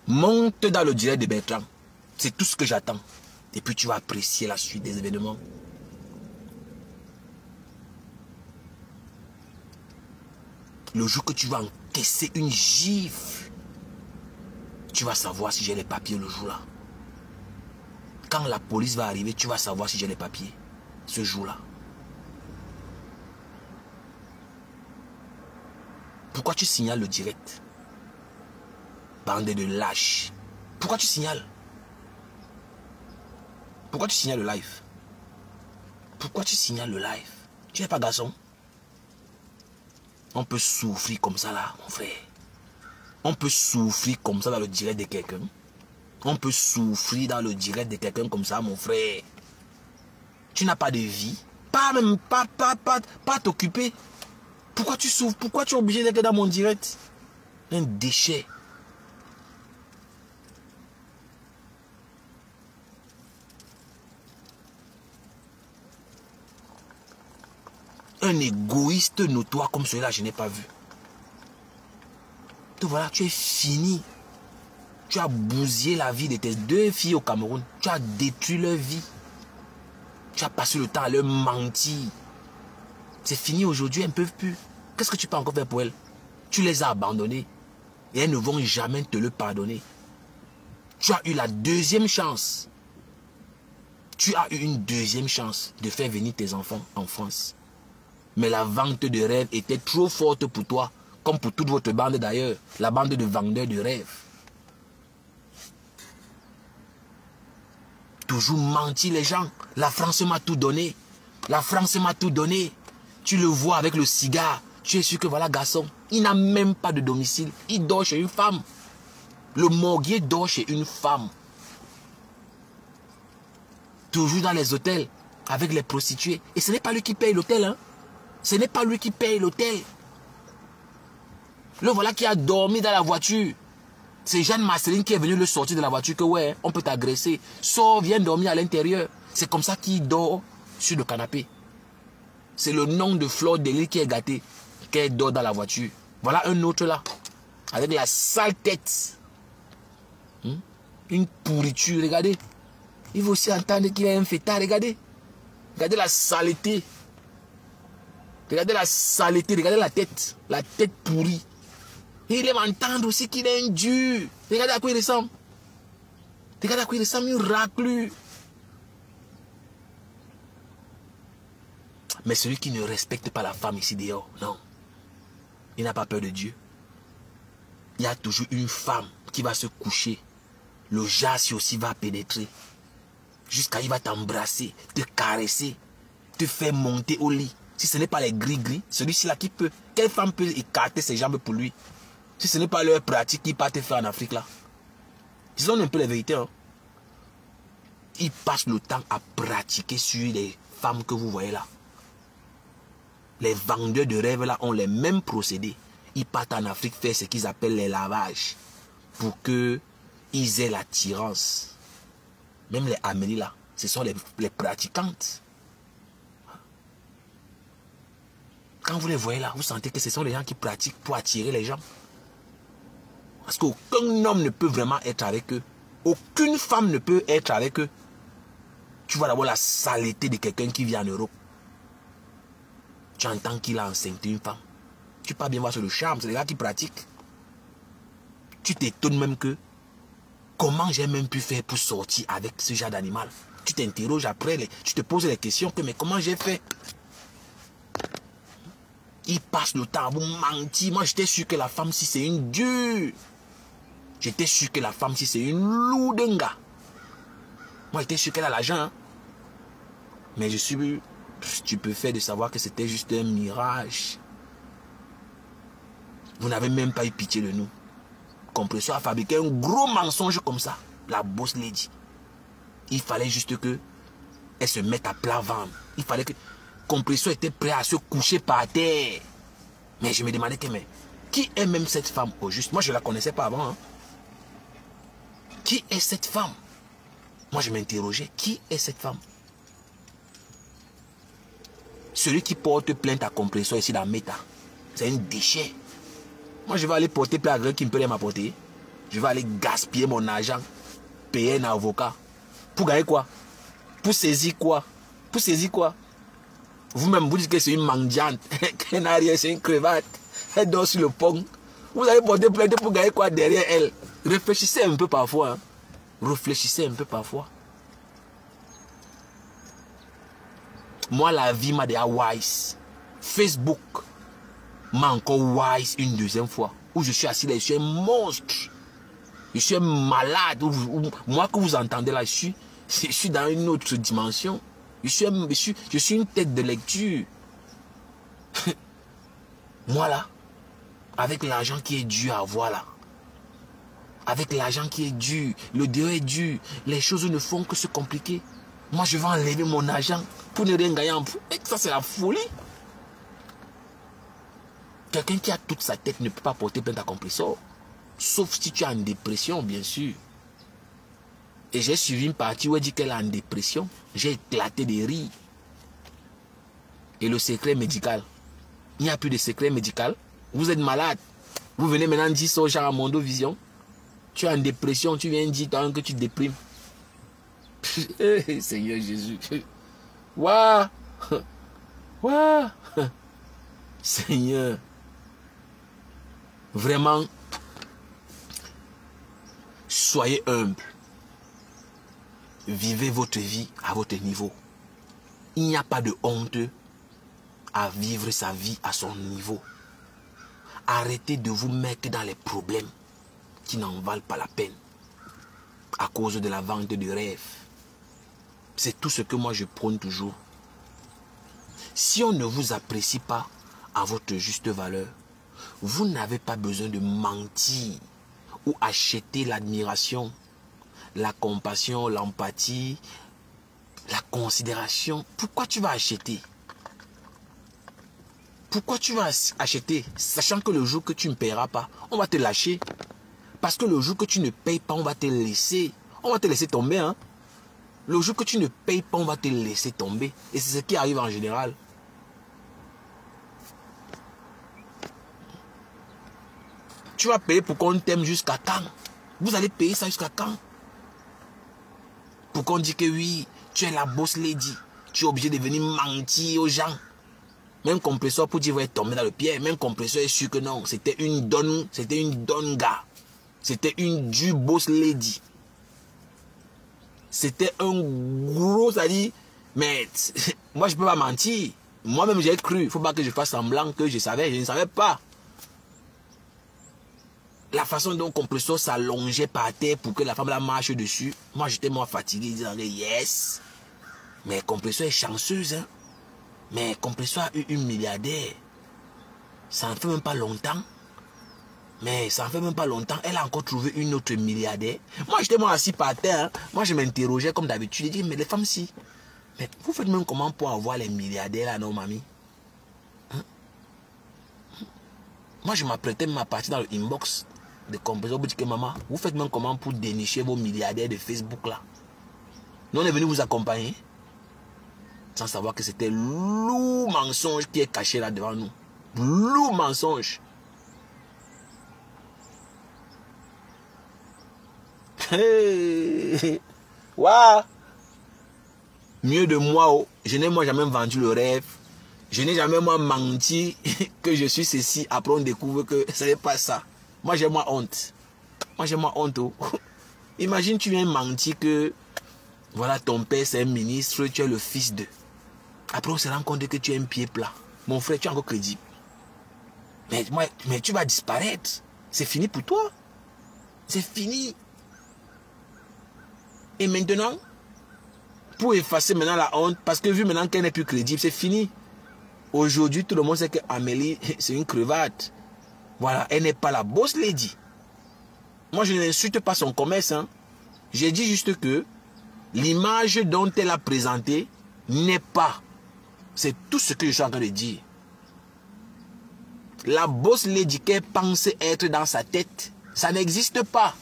Monte dans le direct de Bertrand. C'est tout ce que j'attends. Et puis tu vas apprécier la suite des événements. Le jour que tu vas encaisser une gifle, tu vas savoir si j'ai les papiers le jour-là. Quand la police va arriver, tu vas savoir si j'ai les papiers ce jour-là. Pourquoi tu signales le direct? Bande de lâches. Pourquoi tu signales? Pourquoi tu signales le live? Pourquoi tu signales le live? Tu n'es pas garçon? On peut souffrir comme ça là, mon frère. On peut souffrir comme ça dans le direct de quelqu'un. On peut souffrir dans le direct de quelqu'un comme ça, mon frère. Tu n'as pas de vie. Pas t'occuper. Pourquoi tu souffres? Pourquoi tu es obligé d'être dans mon direct? Un déchet. Un égoïste notoire comme celui-là, je n'ai pas vu. Donc voilà, tu es fini. Tu as bousillé la vie de tes 2 filles au Cameroun. Tu as détruit leur vie. Tu as passé le temps à leur mentir. C'est fini aujourd'hui, elles ne peuvent plus. Qu'est-ce que tu peux encore faire pour elles? Tu les as abandonnées. Et elles ne vont jamais te le pardonner. Tu as eu la 2e chance. Tu as eu une 2e chance de faire venir tes enfants en France. Mais la vente de rêves était trop forte pour toi. Comme pour toute votre bande d'ailleurs. La bande de vendeurs de rêves. Toujours mentir les gens. La France m'a tout donné. La France m'a tout donné. Tu le vois avec le cigare. Tu es sûr que voilà garçon. Il n'a même pas de domicile. Il dort chez une femme. Le morguier dort chez une femme. Toujours dans les hôtels. Avec les prostituées. Et ce n'est pas lui qui paye l'hôtel. Hein. Ce n'est pas lui qui paye l'hôtel. Le voilà qui a dormi dans la voiture. C'est Jeanne Marceline qui est venue le sortir de la voiture que ouais, on peut t'agresser. Sors, viens dormir à l'intérieur. C'est comme ça qu'il dort sur le canapé. C'est le nom de Flore Delisle qui est gâté. Qu'elle dort dans la voiture. Voilà un autre là. Avec la sale tête. Une pourriture, regardez. Il faut aussi entendre qu'il est un fêtard, regardez. Regardez la saleté. Regardez la saleté, regardez la tête pourrie. Et il aime entendre aussi qu'il est un dur. Regardez à quoi il ressemble. Regardez à quoi il ressemble, une raclure. Mais celui qui ne respecte pas la femme ici dehors, non. Il n'a pas peur de Dieu. Il y a toujours une femme qui va se coucher. Le jasse aussi va pénétrer. Jusqu'à il va t'embrasser, te caresser, te faire monter au lit. Si ce n'est pas les gris-gris, celui-ci là qui peut. Quelle femme peut écarter ses jambes pour lui? Si ce n'est pas leur pratique qu'ils partent faire en Afrique là. Ils ont un peu la vérité. Hein? Ils passent le temps à pratiquer sur les femmes que vous voyez là. Les vendeurs de rêves là ont les mêmes procédés. Ils partent en Afrique faire ce qu'ils appellent les lavages. Pour qu'ils aient l'attirance. Même les Amélie là, ce sont les pratiquantes. Quand vous les voyez là, vous sentez que ce sont les gens qui pratiquent pour attirer les gens. Parce qu'aucun homme ne peut vraiment être avec eux. Aucune femme ne peut être avec eux. Tu vois d'abord la saleté de quelqu'un qui vit en Europe. Tu entends qu'il a enceinté une femme. Tu peux pas bien voir sur le charme, c'est les gars qui pratiquent. Tu t'étonnes même que comment j'ai même pu faire pour sortir avec ce genre d'animal. Tu t'interroges après, tu te poses les questions que mais comment j'ai fait? Il passe le temps à vous mentir. Moi j'étais sûr que la femme si c'est une dure. J'étais sûr que la femme si c'est une lourdinga. Moi j'étais sûr qu'elle a l'argent. Hein? Mais je suis stupéfait de savoir que c'était juste un mirage. Vous n'avez même pas eu pitié de nous. Compresseur a fabriqué un gros mensonge comme ça. La boss lady. Il fallait juste que elle se mette à plat ventre. Il fallait que Compresseur était prêt à se coucher par terre. Mais je me demandais que mais qui est même cette femme au juste? Moi je ne la connaissais pas avant. Hein? Qui est cette femme? Moi je m'interrogeais. Qui est cette femme? Celui qui porte plainte à Compresseur ici dans Meta, c'est un déchet. Moi, je vais aller porter plainte à quelqu'un qui ne peut rien m'apporter. Je vais aller gaspiller mon argent, payer un avocat. Pour gagner quoi? Pour saisir quoi? Pour saisir quoi? Vous-même, vous dites que c'est une mendiante. Qu'elle n'a rien, c'est une crevate. Elle dort sur le pont. Vous allez porter plainte pour gagner quoi derrière elle? Réfléchissez un peu parfois. Hein? Réfléchissez un peu parfois. Moi, la vie m'a déjà wise. Facebook m'a encore wise une deuxième fois. Où je suis assis là, je suis un monstre. Je suis un malade. Moi que vous entendez là, je suis dans une autre dimension. Je suis une tête de lecture. Moi là, avec l'argent qui est dû à avoir là, avec l'argent qui est dû, le dehors est dû, les choses ne font que se compliquer. Moi je vais enlever mon argent pour ne rien gagner en plus. Et ça c'est la folie. Quelqu'un qui a toute sa tête ne peut pas porter plainte à compresseur. Sauf si tu es en dépression, bien sûr. Et j'ai suivi une partie où elle dit qu'elle est en dépression. J'ai éclaté des rires. Et le secret médical. Il n'y a plus de secret médical. Vous êtes malade. Vous venez maintenant dire ça aux gens à Mondo Vision. Tu es en dépression, tu viens dire que tu déprimes. Seigneur Jésus. Waouh. Waouh. Seigneur. Vraiment. Soyez humble. Vivez votre vie à votre niveau. Il n'y a pas de honte à vivre sa vie à son niveau. Arrêtez de vous mettre dans les problèmes qui n'en valent pas la peine à cause de la vente de rêves. C'est tout ce que moi je prône toujours. Si on ne vous apprécie pas à votre juste valeur, vous n'avez pas besoin de mentir ou acheter l'admiration, la compassion, l'empathie, la considération. Pourquoi tu vas acheter? Pourquoi tu vas acheter, sachant que le jour que tu ne paieras pas, on va te lâcher? Parce que le jour que tu ne payes pas, on va te laisser. On va te laisser tomber. Hein? Le jour que tu ne payes pas, on va te laisser tomber. Et c'est ce qui arrive en général. Tu vas payer pour qu'on t'aime jusqu'à quand? Vous allez payer ça jusqu'à quand? Pour qu'on dise que oui, tu es la boss lady. Tu es obligé de venir mentir aux gens. Même compresseur pour dire, vous êtes tombé dans le pied. Même compresseur est sûr que non. C'était une donne gars. C'était une du boss lady. C'était un gros, ça dit, mais moi je peux pas mentir. Moi-même j'ai cru. Il ne faut pas que je fasse semblant que je savais. Je ne savais pas. La façon dont compresseur s'allongeait par terre pour que la femme la marche dessus. Moi j'étais moins fatigué. Je disais, yes. Mais compresseur est chanceuse. Hein? Mais compresseur a eu une milliardaire. Ça ne fait même pas longtemps. Mais ça ne fait même pas longtemps. Elle a encore trouvé une autre milliardaire. Moi j'étais moi assis par terre. Hein? Moi je m'interrogeais comme d'habitude. Je dis, mais les femmes si. Mais vous faites même comment pour avoir les milliardaires là, non mamie? Hein? Moi je m'apprêtais même à partir dans le inbox de compresseur pour dire que maman, vous faites même comment pour dénicher vos milliardaires de Facebook là? Nous on est venu vous accompagner. Sans savoir que c'était lourd mensonge qui est caché là devant nous. Lourd mensonge. Hey. Waouh. Mieux de moi, oh. Je n'ai moi jamais vendu le rêve. Je n'ai jamais moi menti que je suis ceci. Après on découvre que ce n'est pas ça. Moi j'ai moi honte. Moi j'ai moi honte. Oh. Imagine tu viens mentir que voilà ton père c'est un ministre, tu es le fils de. Après on se rend compte que tu es un pied plat. Mon frère, tu es encore crédible. Mais tu vas disparaître. C'est fini pour toi. C'est fini. Et maintenant, pour effacer maintenant la honte, parce que vu maintenant qu'elle n'est plus crédible, c'est fini. Aujourd'hui, tout le monde sait que Amélie, c'est une crevate. Voilà, elle n'est pas la boss lady. Moi, je n'insulte pas son commerce. Hein. J'ai dit juste que l'image dont elle a présenté n'est pas. C'est tout ce que je suis en train de dire. La boss lady qu'elle pense être dans sa tête, ça n'existe pas.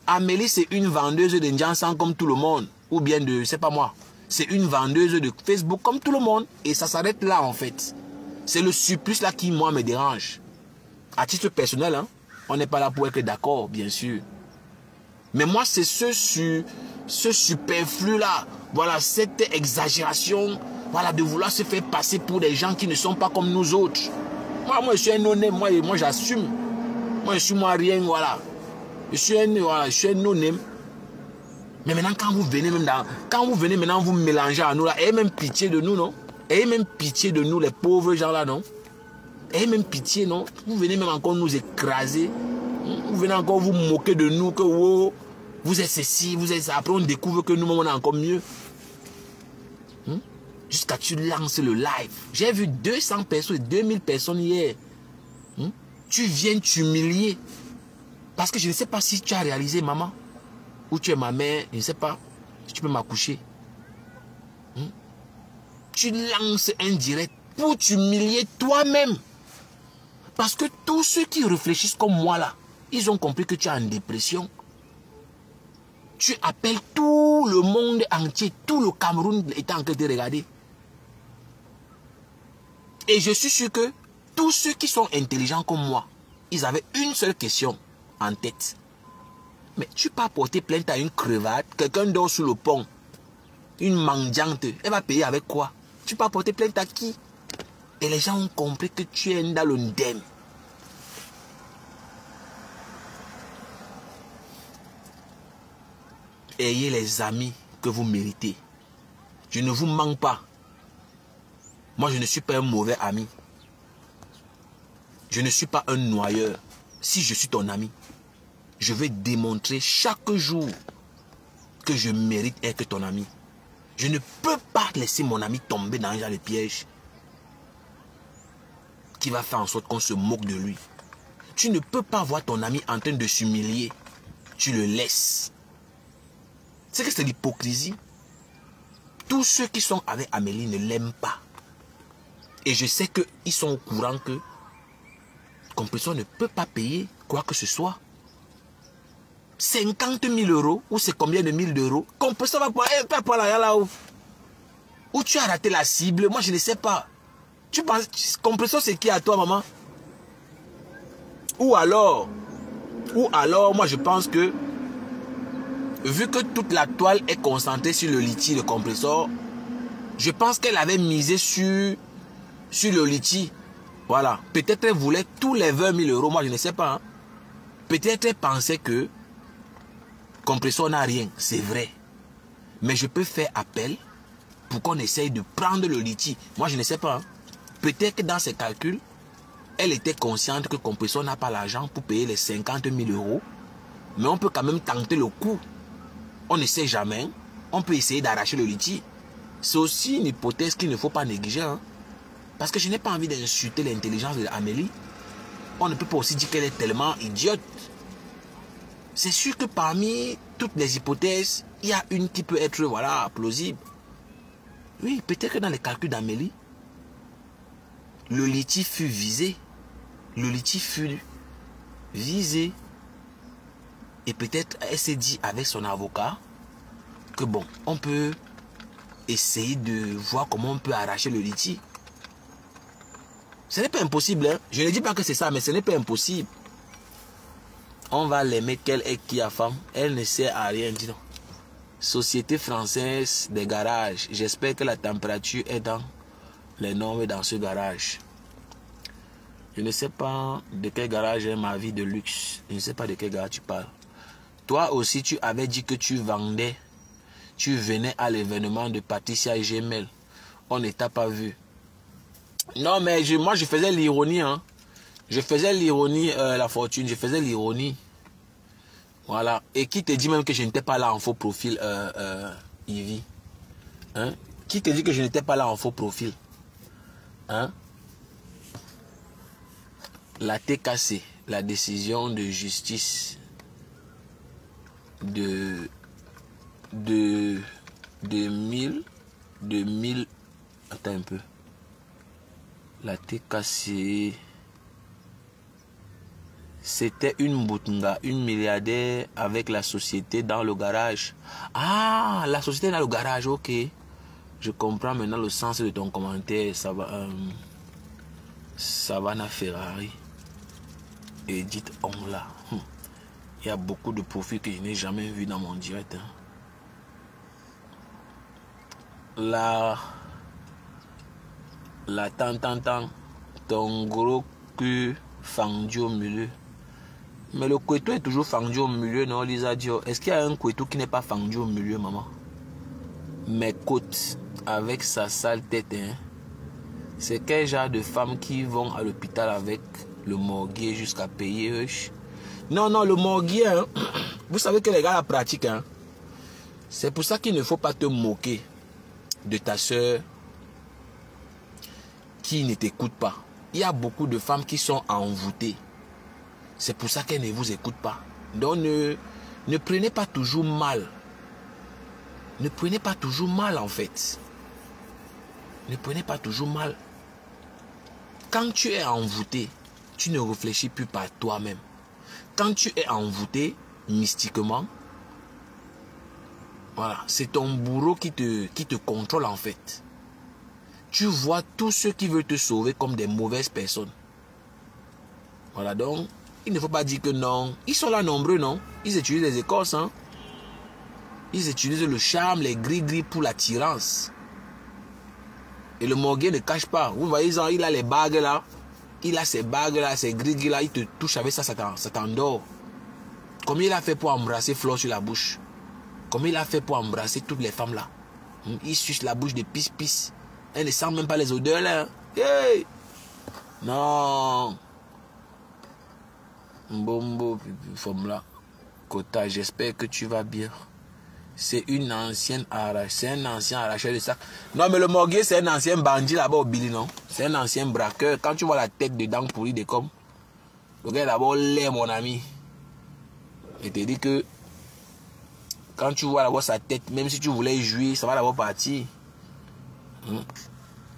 Amélie, c'est une vendeuse de Njansan comme tout le monde. Ou bien de, c'est pas moi. C'est une vendeuse de Facebook comme tout le monde. Et ça s'arrête là en fait. C'est le supplice là qui moi me dérange. À titre personnel, hein, on n'est pas là pour être d'accord, bien sûr. Mais moi, c'est ce superflu là. Voilà, cette exagération. Voilà, de vouloir se faire passer pour des gens qui ne sont pas comme nous autres. Moi je suis un honnête, moi j'assume. Moi je suis moi rien, voilà. Je suis un no-name. Mais maintenant, quand vous venez maintenant vous mélanger à nous là, ayez même pitié de nous, non? Ayez même pitié de nous, les pauvres gens là, non? Ayez même pitié, non? Vous venez même encore nous écraser. Vous venez encore vous moquer de nous, que oh, vous êtes ceci, vous êtes ça. Après, on découvre que nous-mêmes, on est encore mieux. Jusqu'à tu lances le live. J'ai vu 200 personnes, 2000 personnes hier. Tu viens t'humilier. Parce que je ne sais pas si tu as réalisé, maman, ou tu es ma mère, je ne sais pas si tu peux m'accoucher. Tu lances un direct pour t'humilier toi-même. Parce que tous ceux qui réfléchissent comme moi là, ils ont compris que tu es en dépression. Tu appelles tout le monde entier, tout le Cameroun est en train de regarder. Et je suis sûr que tous ceux qui sont intelligents comme moi, ils avaient une seule question en tête. Mais tu peux porter plainte à une crevade, quelqu'un dort sous le pont, une mendiante, elle va payer avec quoi? Tu peux porter plainte à qui? Et les gens ont compris que tu es dans le ndem. Ayez les amis que vous méritez. Je ne vous manque pas. Moi, je ne suis pas un mauvais ami. Je ne suis pas un noyeur. Si je suis ton ami, je vais démontrer chaque jour que je mérite être ton ami. Je ne peux pas laisser mon ami tomber dans le piège qui va faire en sorte qu'on se moque de lui. Tu ne peux pas voir ton ami en train de s'humilier. Tu le laisses. C'est que c'est l'hypocrisie. Tous ceux qui sont avec Amélie ne l'aiment pas. Et je sais qu'ils sont au courant que Compression ne peut pas payer quoi que ce soit. 50 000 euros, ou c'est combien de 1000 d'euros? Compression va pas là-haut. Où tu as raté la cible, moi je ne sais pas. Tu penses, Compression c'est qui à toi, maman? Ou alors, moi je pense que, vu que toute la toile est concentrée sur le litchi de Compressor, je pense qu'elle avait misé sur le litchi. Voilà. Peut-être elle voulait tous les 20 000 euros, moi je ne sais pas. Hein. Peut-être elle pensait que Compressor n'a rien, c'est vrai. Mais je peux faire appel pour qu'on essaye de prendre le litchi. Moi je ne sais pas. Hein. Peut-être que dans ses calculs, elle était consciente que Compressor n'a pas l'argent pour payer les 50 000 euros. Mais on peut quand même tenter le coup. On ne sait jamais. On peut essayer d'arracher le litchi. C'est aussi une hypothèse qu'il ne faut pas négliger. Hein. Parce que je n'ai pas envie d'insulter l'intelligence d'Amélie. On ne peut pas aussi dire qu'elle est tellement idiote. C'est sûr que parmi toutes les hypothèses, il y a une qui peut être, voilà, plausible. Oui, peut-être que dans les calculs d'Amélie, le litchi fut visé. Le litchi fut visé. Et peut-être elle s'est dit avec son avocat que bon, on peut essayer de voir comment on peut arracher le litchi. Ce n'est pas impossible. Hein? Je ne dis pas que c'est ça, mais ce n'est pas impossible. On va l'aimer qu'elle est qui a femme. Elle ne sert à rien, dis donc. Société française des garages. J'espère que la température est dans les normes dans ce garage. Je ne sais pas de quel garage est ma vie de luxe. Je ne sais pas de quel garage tu parles. Toi aussi, tu avais dit que tu vendais. Tu venais à l'événement de Patricia et Gmail. On ne t'a pas vu. Non, mais moi, je faisais l'ironie. Hein. Je faisais l'ironie, la fortune. Je faisais l'ironie. Voilà. Et qui te dit même que je n'étais pas là en faux profil, Ivy? Hein? Qui te dit que je n'étais pas là en faux profil? Hein? La TKC, la décision de justice de 1000, attends un peu. La TKC, c'était une Boutunga, une milliardaire avec la société dans le garage. Ah, la société dans le garage, ok. Je comprends maintenant le sens de ton commentaire. Ça va, Savannah Ferrari. Edith Ongla. Il y a beaucoup de profils que je n'ai jamais vu dans mon direct. Hein. La ton gros cul fendu au milieu. Mais le couteau est toujours fendu au milieu, non, Lisa Dio? Est-ce qu'il y a un couteau qui n'est pas fendu au milieu, maman? Mes côtes, avec sa sale tête, hein. C'est quel genre de femmes qui vont à l'hôpital avec le morguier jusqu'à payer? Non, non, le morguier, hein, vous savez que les gars la pratiquent. Hein. C'est pour ça qu'il ne faut pas te moquer de ta soeur qui ne t'écoute pas. Il y a beaucoup de femmes qui sont envoûtées. C'est pour ça qu'elles ne vous écoutent pas. Donc ne prenez pas toujours mal. Ne prenez pas toujours mal en fait. Ne prenez pas toujours mal. Quand tu es envoûté, tu ne réfléchis plus par toi-même. Quand tu es envoûté mystiquement, voilà, c'est ton bourreau qui te contrôle en fait. Tu vois tous ceux qui veulent te sauver comme des mauvaises personnes. Voilà, donc, il ne faut pas dire que non. Ils sont là nombreux, non? Ils utilisent les écorces, hein? Ils utilisent le charme, les gris-gris pour l'attirance. Et le morguier ne cache pas. Vous voyez, il a les bagues là. Il a ces bagues là, ces gris-gris là. Il te touche avec ça, ça t'endort. Combien il a fait pour embrasser Flore sur la bouche? Combien il a fait pour embrasser toutes les femmes là? Il suce la bouche de pisse-pisse. Elle ne sent même pas les odeurs là. Hey! Non. Bombo, femme là. Kota, j'espère que tu vas bien. C'est une ancienne arrache. C'est un ancien arracheur de sac. Non, mais le morguier, c'est un ancien bandit là-bas au Billy, non? C'est un ancien braqueur. Quand tu vois la tête dedans pourrie de com, le gars d'abord l'est, mon ami. Et te dit que quand tu vois d'abord sa tête, même si tu voulais jouir, ça va d'abord partir.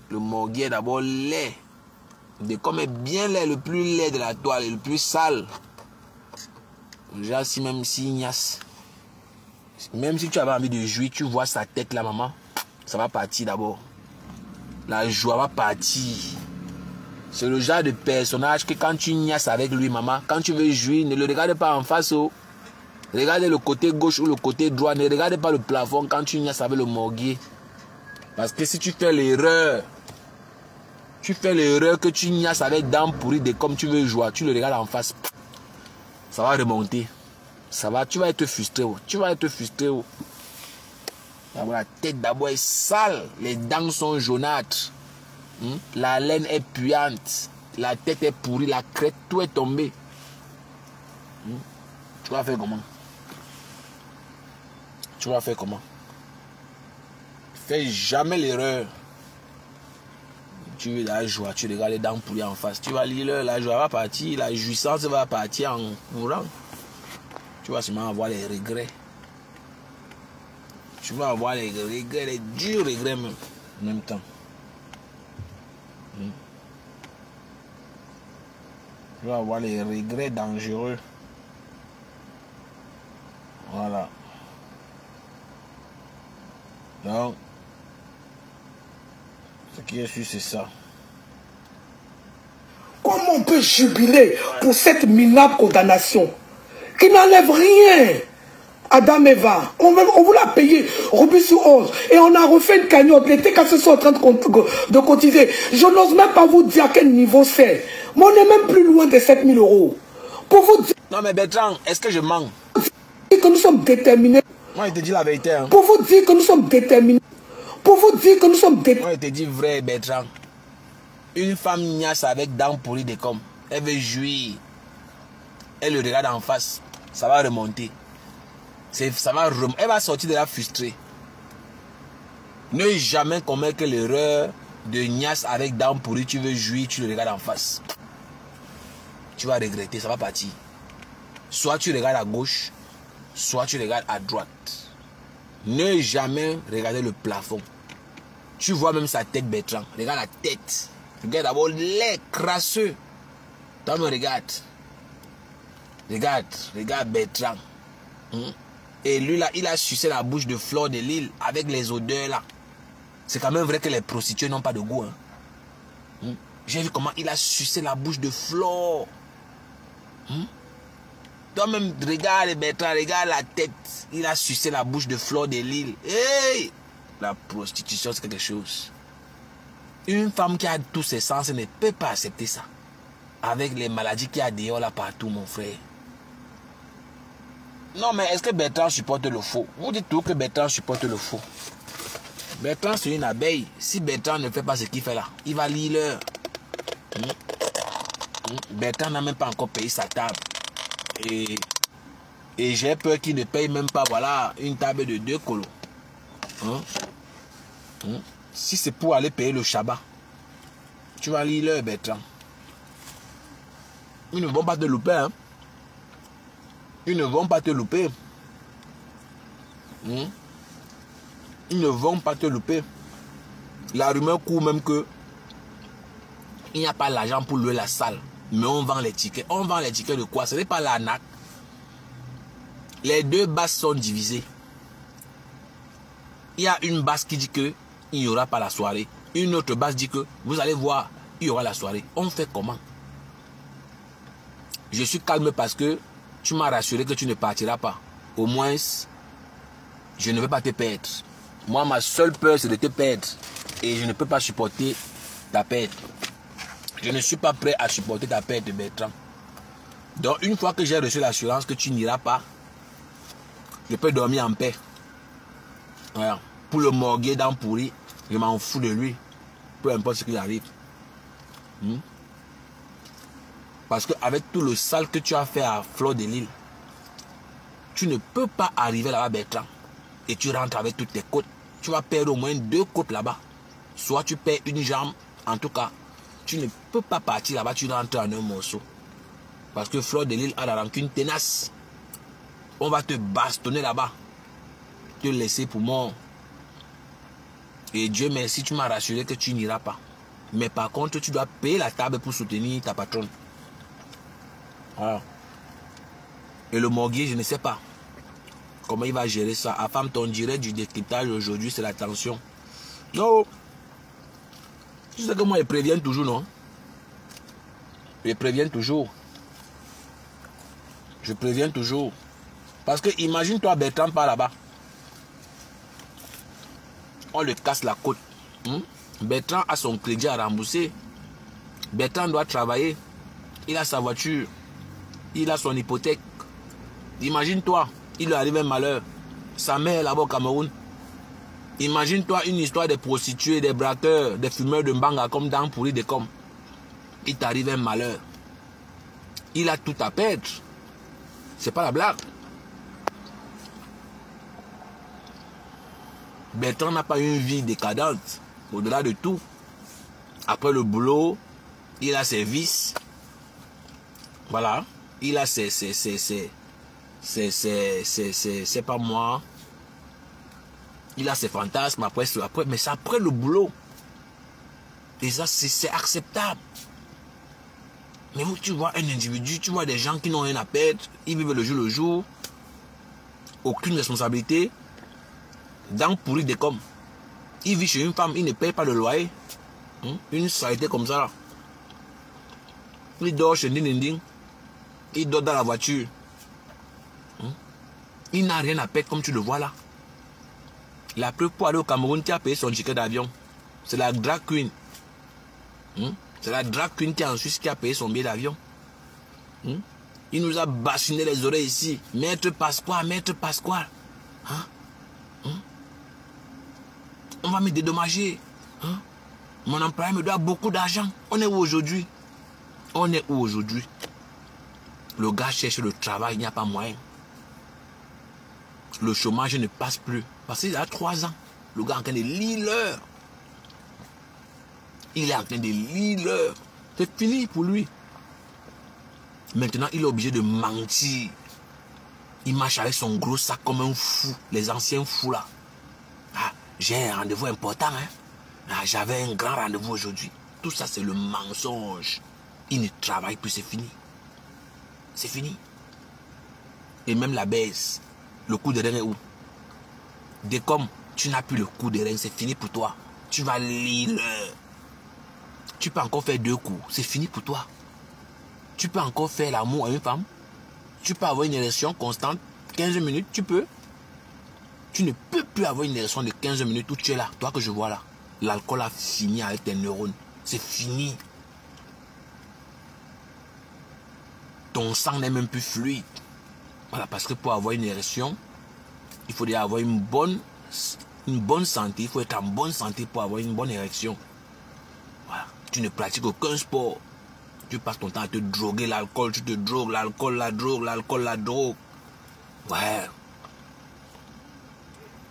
Le morguier d'abord laid. De comme est bien laid, le plus laid de la toile, le plus sale. Déjà, si même si Ignace, même si tu avais envie de jouir, tu vois sa tête là, maman, ça va partir d'abord. La joie va partir. C'est le genre de personnage que quand tu niasses avec lui, maman, quand tu veux jouir, ne le regarde pas en face. Oh. Regardez le côté gauche ou le côté droit. Ne regarde pas le plafond quand tu niasses avec le morguier. Parce que si tu fais l'erreur, que tu niasses avec dents pourries de comme tu veux jouer, tu le regardes en face. Ça va remonter. Ça va, tu vas être frustré. Oh. Tu vas être frustré. Oh. La tête d'abord est sale. Les dents sont jaunâtres. La laine est puante. La tête est pourrie. La crête, tout est tombé. Tu vas faire comment? Tu vas faire comment? Fais jamais l'erreur. Tu veux la joie, tu regardes les dents pourries en face. Tu vas lire la joie va partir, la jouissance va partir en courant. Tu vas seulement avoir les regrets. Tu vas avoir les regrets, les durs regrets même, en même temps. Tu vas avoir les regrets dangereux. Voilà. Donc, ce qui est sûr, c'est ça. Comment on peut jubiler pour cette minable condamnation qui n'enlève rien? Adam et Eva, on vous l'a payé, Robus sur 11, et on a refait une cagnotte. Les TKC sont en train de cotiser. Je n'ose même pas vous dire à quel niveau c'est. Mais on est même plus loin de 7 000 €. Pour vous dire... Non mais Bertrand, est-ce que je mens? Que nous sommes déterminés. Moi, je te dis la vérité. Hein. Pour vous dire que nous sommes déterminés. Pour vous dire que nous sommes déterminés. Moi, je te dis vrai, Bertrand. Une femme niasse avec dents pourries de com. Elle veut jouir. Elle le regarde en face. Ça va remonter. Elle va sortir de là frustrée. Ne jamais commettre l'erreur de niasse avec dents pourries. Tu veux jouir, tu le regardes en face. Tu vas regretter, ça va partir. Soit tu regardes à gauche, soit tu regardes à droite. Ne jamais regarder le plafond. Tu vois même sa tête, Bertrand. Regarde la tête. Regarde d'abord les crasseux. Toi, me regarde. Regarde Bertrand. Et lui là, il a sucé la bouche de Flore de Lille avec les odeurs là. C'est quand même vrai que les prostituées n'ont pas de goût. Hein. J'ai vu comment il a sucé la bouche de Flore. Toi-même, regarde Bertrand, regarde la tête. Il a sucé la bouche de Flore de Lille. Hey! La prostitution, c'est quelque chose. Une femme qui a tous ses sens ne peut pas accepter ça. Avec les maladies qu'il y a dehors là partout, mon frère. Non, mais est-ce que Bertrand supporte le faux? Vous dites tout que Bertrand supporte le faux. Bertrand, c'est une abeille. Si Bertrand ne fait pas ce qu'il fait là, il va lire l'heure. Bertrand n'a même pas encore payé sa table. Et j'ai peur qu'ils ne payent même pas, voilà, une table de 2 colos. Si c'est pour aller payer le Shabbat, tu vas lire leur Bertrand. Ils ne vont pas te louper. Hein? Ils ne vont pas te louper. Ils ne vont pas te louper. La rumeur court même que il n'y a pas l'argent pour louer la salle. Mais on vend les tickets. On vend les tickets de quoi? Ce n'est pas l'arnaque. Les 2 bases sont divisées. Il y a une base qui dit que il n'y aura pas la soirée. Une autre base dit que vous allez voir, il y aura la soirée. On fait comment? Je suis calme parce que tu m'as rassuré que tu ne partiras pas. Au moins, je ne vais pas te perdre. Moi, ma seule peur, c'est de te perdre. Et je ne peux pas supporter ta perte. Je ne suis pas prêt à supporter ta perte, Bertrand. Donc, une fois que j'ai reçu l'assurance que tu n'iras pas, je peux dormir en paix. Voilà. Pour le morguer dans pourri, je m'en fous de lui. Peu importe ce qu'il arrive. Parce qu'avec tout le sale que tu as fait à Fleur de Lille, tu ne peux pas arriver là-bas, Bertrand. Et tu rentres avec toutes tes côtes. Tu vas perdre au moins 2 côtes là-bas. Soit tu perds une jambe. En tout cas, tu ne peux pas partir là-bas. Tu rentres en un morceau. Parce que Fleur de Lille a la rancune tenace. On va te bastonner là-bas. Te laisser pour mort. Et Dieu merci, tu m'as rassuré que tu n'iras pas. Mais par contre, tu dois payer la table pour soutenir ta patronne. Voilà. Et le morguier, je ne sais pas comment il va gérer ça. À femme, ton direct du décryptage aujourd'hui, c'est la tension. Non. Tu sais que moi, ils préviennent toujours, non? Ils préviennent toujours. Je préviens toujours. Parce que imagine-toi Bertrand par là-bas. On le casse la côte. Bertrand a son crédit à rembourser. Bertrand doit travailler. Il a sa voiture. Il a son hypothèque. Imagine-toi, il lui arrive un malheur. Sa mère est là-bas au Cameroun. Imagine-toi une histoire des prostituées, des braqueurs, des fumeurs de mbanga comme dans Pourri de Com. Il t'arrive un malheur. Il a tout à perdre. C'est pas la blague. Bertrand n'a pas une vie décadente. Au-delà de tout. Après le boulot, il a ses vices. Voilà. Il a c'est pas moi. Il a ses fantasmes après, mais c'est après le boulot. Et ça, c'est acceptable. Mais vous, tu vois un individu, tu vois des gens qui n'ont rien à perdre, ils vivent le jour, aucune responsabilité, dans Pourri de Com. Il vit chez une femme, il ne paye pas le loyer. Une saleté comme ça là. Il dort chez Ninding. Il dort dans la voiture. Il n'a rien à perdre comme tu le vois là. La preuve pour aller au Cameroun, qui a payé son ticket d'avion. C'est la drag queen. C'est la drag queen qui est en Suisse qui a payé son billet d'avion. Il nous a bassiné les oreilles ici. Maître Pasquale, Maître Pasquale. On va me dédommager. Mon employé me doit beaucoup d'argent. On est où aujourd'hui? On est où aujourd'hui? Le gars cherche le travail, il n'y a pas moyen. Le chômage ne passe plus. Parce qu'il a 3 ans. Le gars est en train de lire l'heure. Il est en train de lire l'heure. C'est fini pour lui. Maintenant, il est obligé de mentir. Il marche avec son gros sac comme un fou. Les anciens fous là. Ah, j'ai un rendez-vous important. Ah, j'avais un grand rendez-vous aujourd'hui. Tout ça, c'est le mensonge. Il ne travaille plus, c'est fini. C'est fini. Et même la baisse. Le coup de rein est où? Dès comme tu n'as plus le coup de rein, c'est fini pour toi. Tu vas lire l'heure. Tu peux encore faire 2 coups. C'est fini pour toi. Tu peux encore faire l'amour à une femme. Tu peux avoir une érection constante. 15 minutes, tu peux. Tu ne peux plus avoir une érection de 15 minutes où tu es là. Toi que je vois là. L'alcool a fini avec tes neurones. C'est fini. Ton sang n'est même plus fluide. Voilà, parce que pour avoir une érection, il faut déjà avoir une bonne santé. Il faut être en bonne santé pour avoir une bonne érection. Voilà. Tu ne pratiques aucun sport. Tu passes ton temps à te droguer l'alcool, tu te drogues, l'alcool, la drogue, l'alcool, la drogue. Ouais.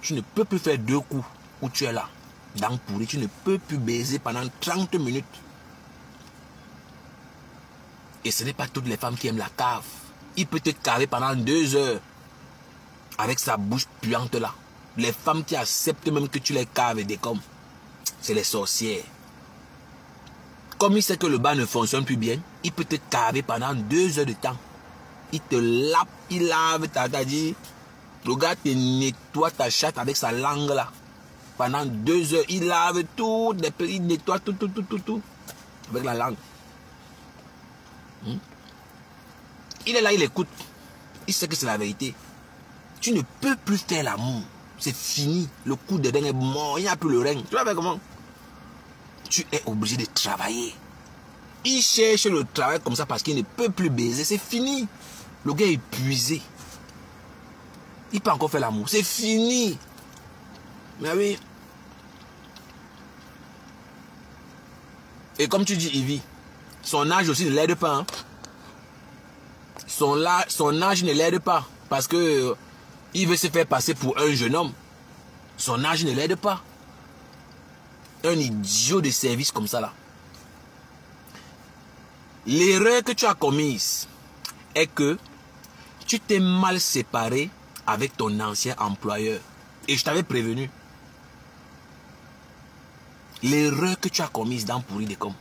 Tu ne peux plus faire 2 coups où tu es là, dans pourri. Tu ne peux plus baiser pendant 30 minutes. Et ce n'est pas toutes les femmes qui aiment la cave. Il peut te caver pendant 2 heures avec sa bouche puante là. Les femmes qui acceptent même que tu les caves et décommes, c'est les sorcières. Comme il sait que le bas ne fonctionne plus bien, il peut te caver pendant 2 heures de temps. Il te lave, il lave, t'as dit. Le gars te nettoie ta chatte avec sa langue là. Pendant 2 heures, il lave tout, il nettoie tout, avec la langue. Il est là, il écoute. Il sait que c'est la vérité. Tu ne peux plus faire l'amour. C'est fini. Le coup de rein est mort. Il n'y a plus le rein. Tu vas faire comment? Tu es obligé de travailler. Il cherche le travail comme ça parce qu'il ne peut plus baiser. C'est fini. Le gars est épuisé. Il peut encore faire l'amour. C'est fini. Mais oui. Et comme tu dis, Ivy, son âge aussi ne l'aide pas. Hein. Son âge ne l'aide pas. Parce que il veut se faire passer pour un jeune homme. Son âge ne l'aide pas. Un idiot de service comme ça là. L'erreur que tu as commise est que tu t'es mal séparé avec ton ancien employeur. Et je t'avais prévenu. L'erreur que tu as commise dans Pourri des Coms.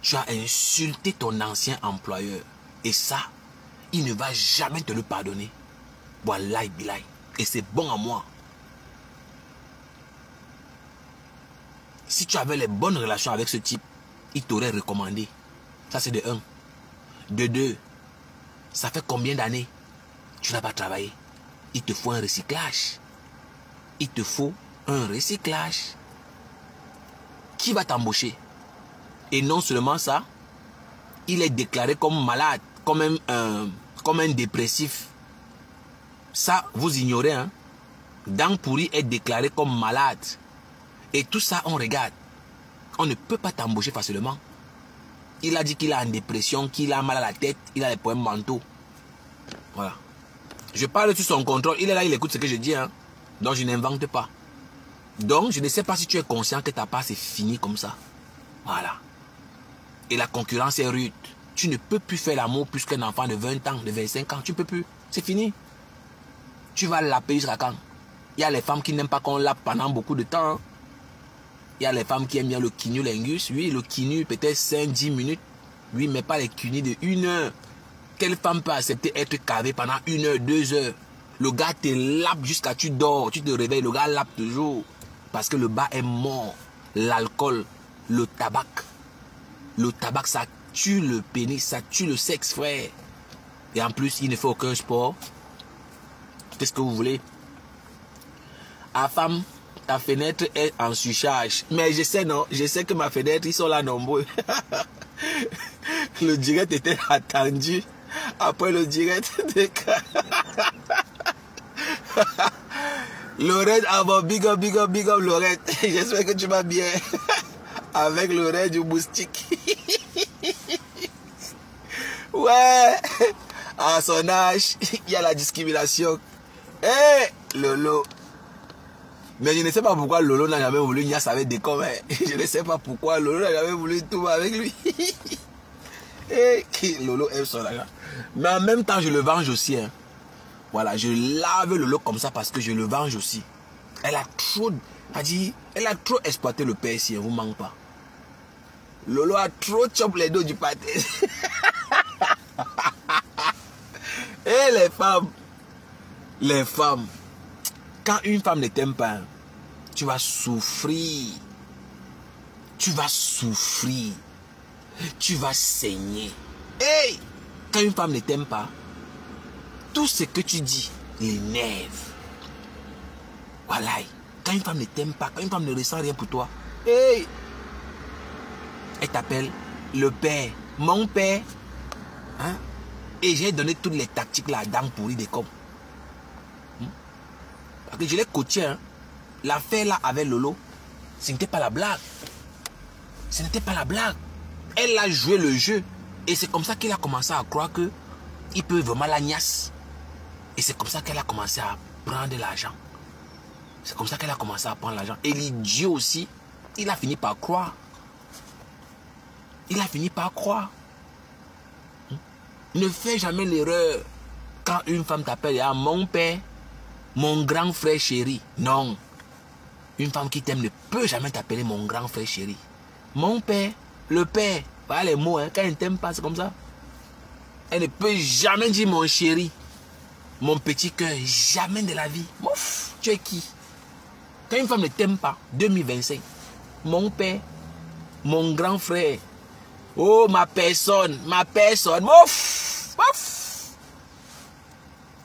Tu as insulté ton ancien employeur. Et ça, il ne va jamais te le pardonner. Wallahi billahi. Et c'est bon à moi. Si tu avais les bonnes relations avec ce type, il t'aurait recommandé. Ça c'est de 1. De 2, ça fait combien d'années tu n'as pas travaillé? Il te faut un recyclage. Il te faut un recyclage. Qui va t'embaucher? Et non seulement ça, il est déclaré comme malade, comme un dépressif. Ça, vous ignorez, hein? Dang Pourri est déclaré comme malade. Et tout ça, on regarde. On ne peut pas t'embaucher facilement. Il a dit qu'il a une dépression, qu'il a mal à la tête, il a des problèmes mentaux. Voilà. Je parle sur son contrôle. Il est là, il écoute ce que je dis. Hein? Donc, je n'invente pas. Donc, je ne sais pas si tu es conscient que ta part, c'est fini comme ça. Voilà. Et la concurrence est rude. Tu ne peux plus faire l'amour plus qu'un enfant de 20 ans, de 25 ans. Tu ne peux plus. C'est fini. Tu vas laper jusqu'à quand? Il y a les femmes qui n'aiment pas qu'on lape pendant beaucoup de temps. Hein? Il y a les femmes qui aiment bien le cunnilingus. Oui, le cunu peut-être 5-10 minutes. Oui, mais pas les cunis de 1 heure. Quelle femme peut accepter être cavée pendant 1 heure, 2 heures? Le gars te lape jusqu'à tu dors. Tu te réveilles, le gars lape toujours. Parce que le bas est mort. L'alcool, le tabac. Le tabac, ça tue le pénis, ça tue le sexe, frère. Et en plus, il ne fait aucun sport. Qu'est-ce que vous voulez? Ah, femme, ta fenêtre est en surcharge. Mais je sais, non. Je sais que ma fenêtre, ils sont là nombreux. Le direct était attendu. Après le direct de... Lorette, avant, big up, Lorette. J'espère que tu vas bien. Avec l'oreille du moustique. Ouais. À son âge, il y a la discrimination. Eh, Lolo. Mais je ne sais pas pourquoi Lolo n'a jamais voulu Nias avec des coms. Je ne sais pas pourquoi Lolo n'a jamais voulu tout avec lui. Eh, Lolo aime son argent. Mais en même temps, je le venge aussi. Hein. Voilà, je lave Lolo comme ça parce que je le venge aussi. Elle a trop exploité le père ici, elle ne vous manque pas. Lolo a trop chopé les dos du pâté. Et les femmes, quand une femme ne t'aime pas, tu vas souffrir. Tu vas souffrir. Tu vas saigner. Et quand une femme ne t'aime pas, tout ce que tu dis l'énerve. Voilà. Quand une femme ne t'aime pas, quand une femme ne ressent rien pour toi, hey, elle t'appelle le père, mon père. Hein? Et j'ai donné toutes les tactiques là dans Pourri des Coms. Parce que je l'ai coaché. Hein? L'affaire là avec Lolo, ce n'était pas la blague. Ce n'était pas la blague. Elle a joué le jeu. Et c'est comme ça qu'il a commencé à croire que il peut vraiment la niasse. Et c'est comme ça qu'elle a commencé à prendre de l'argent. C'est comme ça qu'elle a commencé à prendre l'argent. Et l'idiot aussi, il a fini par croire. Il a fini par croire. Ne fais jamais l'erreur quand une femme t'appelle « mon père, mon grand frère chéri ». Non. Une femme qui t'aime ne peut jamais t'appeler mon grand frère chéri. Mon père, le père. Voilà les mots, hein. Quand elle ne t'aime pas, c'est comme ça. Elle ne peut jamais dire mon chéri. Mon petit cœur, jamais de la vie. Ouf, tu es qui? Quand une femme ne t'aime pas, 2025, mon père, mon grand frère, oh ma personne, ouf, ouf.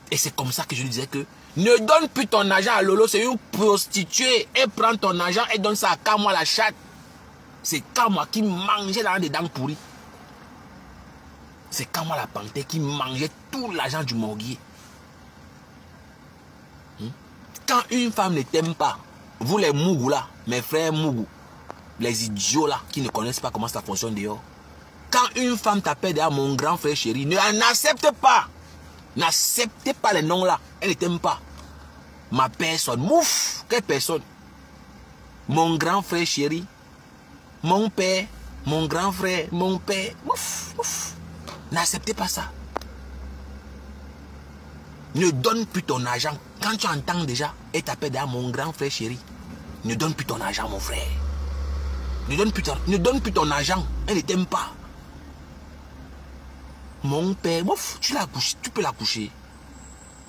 Et c'est comme ça que je lui disais que ne donne plus ton argent à Lolo, c'est une prostituée. Elle prend ton argent et donne ça à Kamwa la chatte. C'est Kamwa qui mangeait dans des dents pourries. C'est Kamwa la panthère qui mangeait tout l'argent du morguier. Quand une femme ne t'aime pas, vous les mougous là, mes frères mougous, les idiots là, qui ne connaissent pas comment ça fonctionne dehors. Quand une femme t'appelle derrière mon grand frère chéri, n'accepte pas. N'acceptez pas les noms là. Elle ne t'aime pas. Ma personne, mouf, quelle personne? Mon grand frère chéri, mon père, mon grand frère, mon père, mouf, mouf. N'acceptez pas ça. Ne donne plus ton argent. Quand tu entends déjà, et t'appelles derrière mon grand frère chéri, ne donne plus ton argent, mon frère. Ne donne plus ton argent. Elle ne t'aime pas. Mon père, ouf, tu peux la coucher.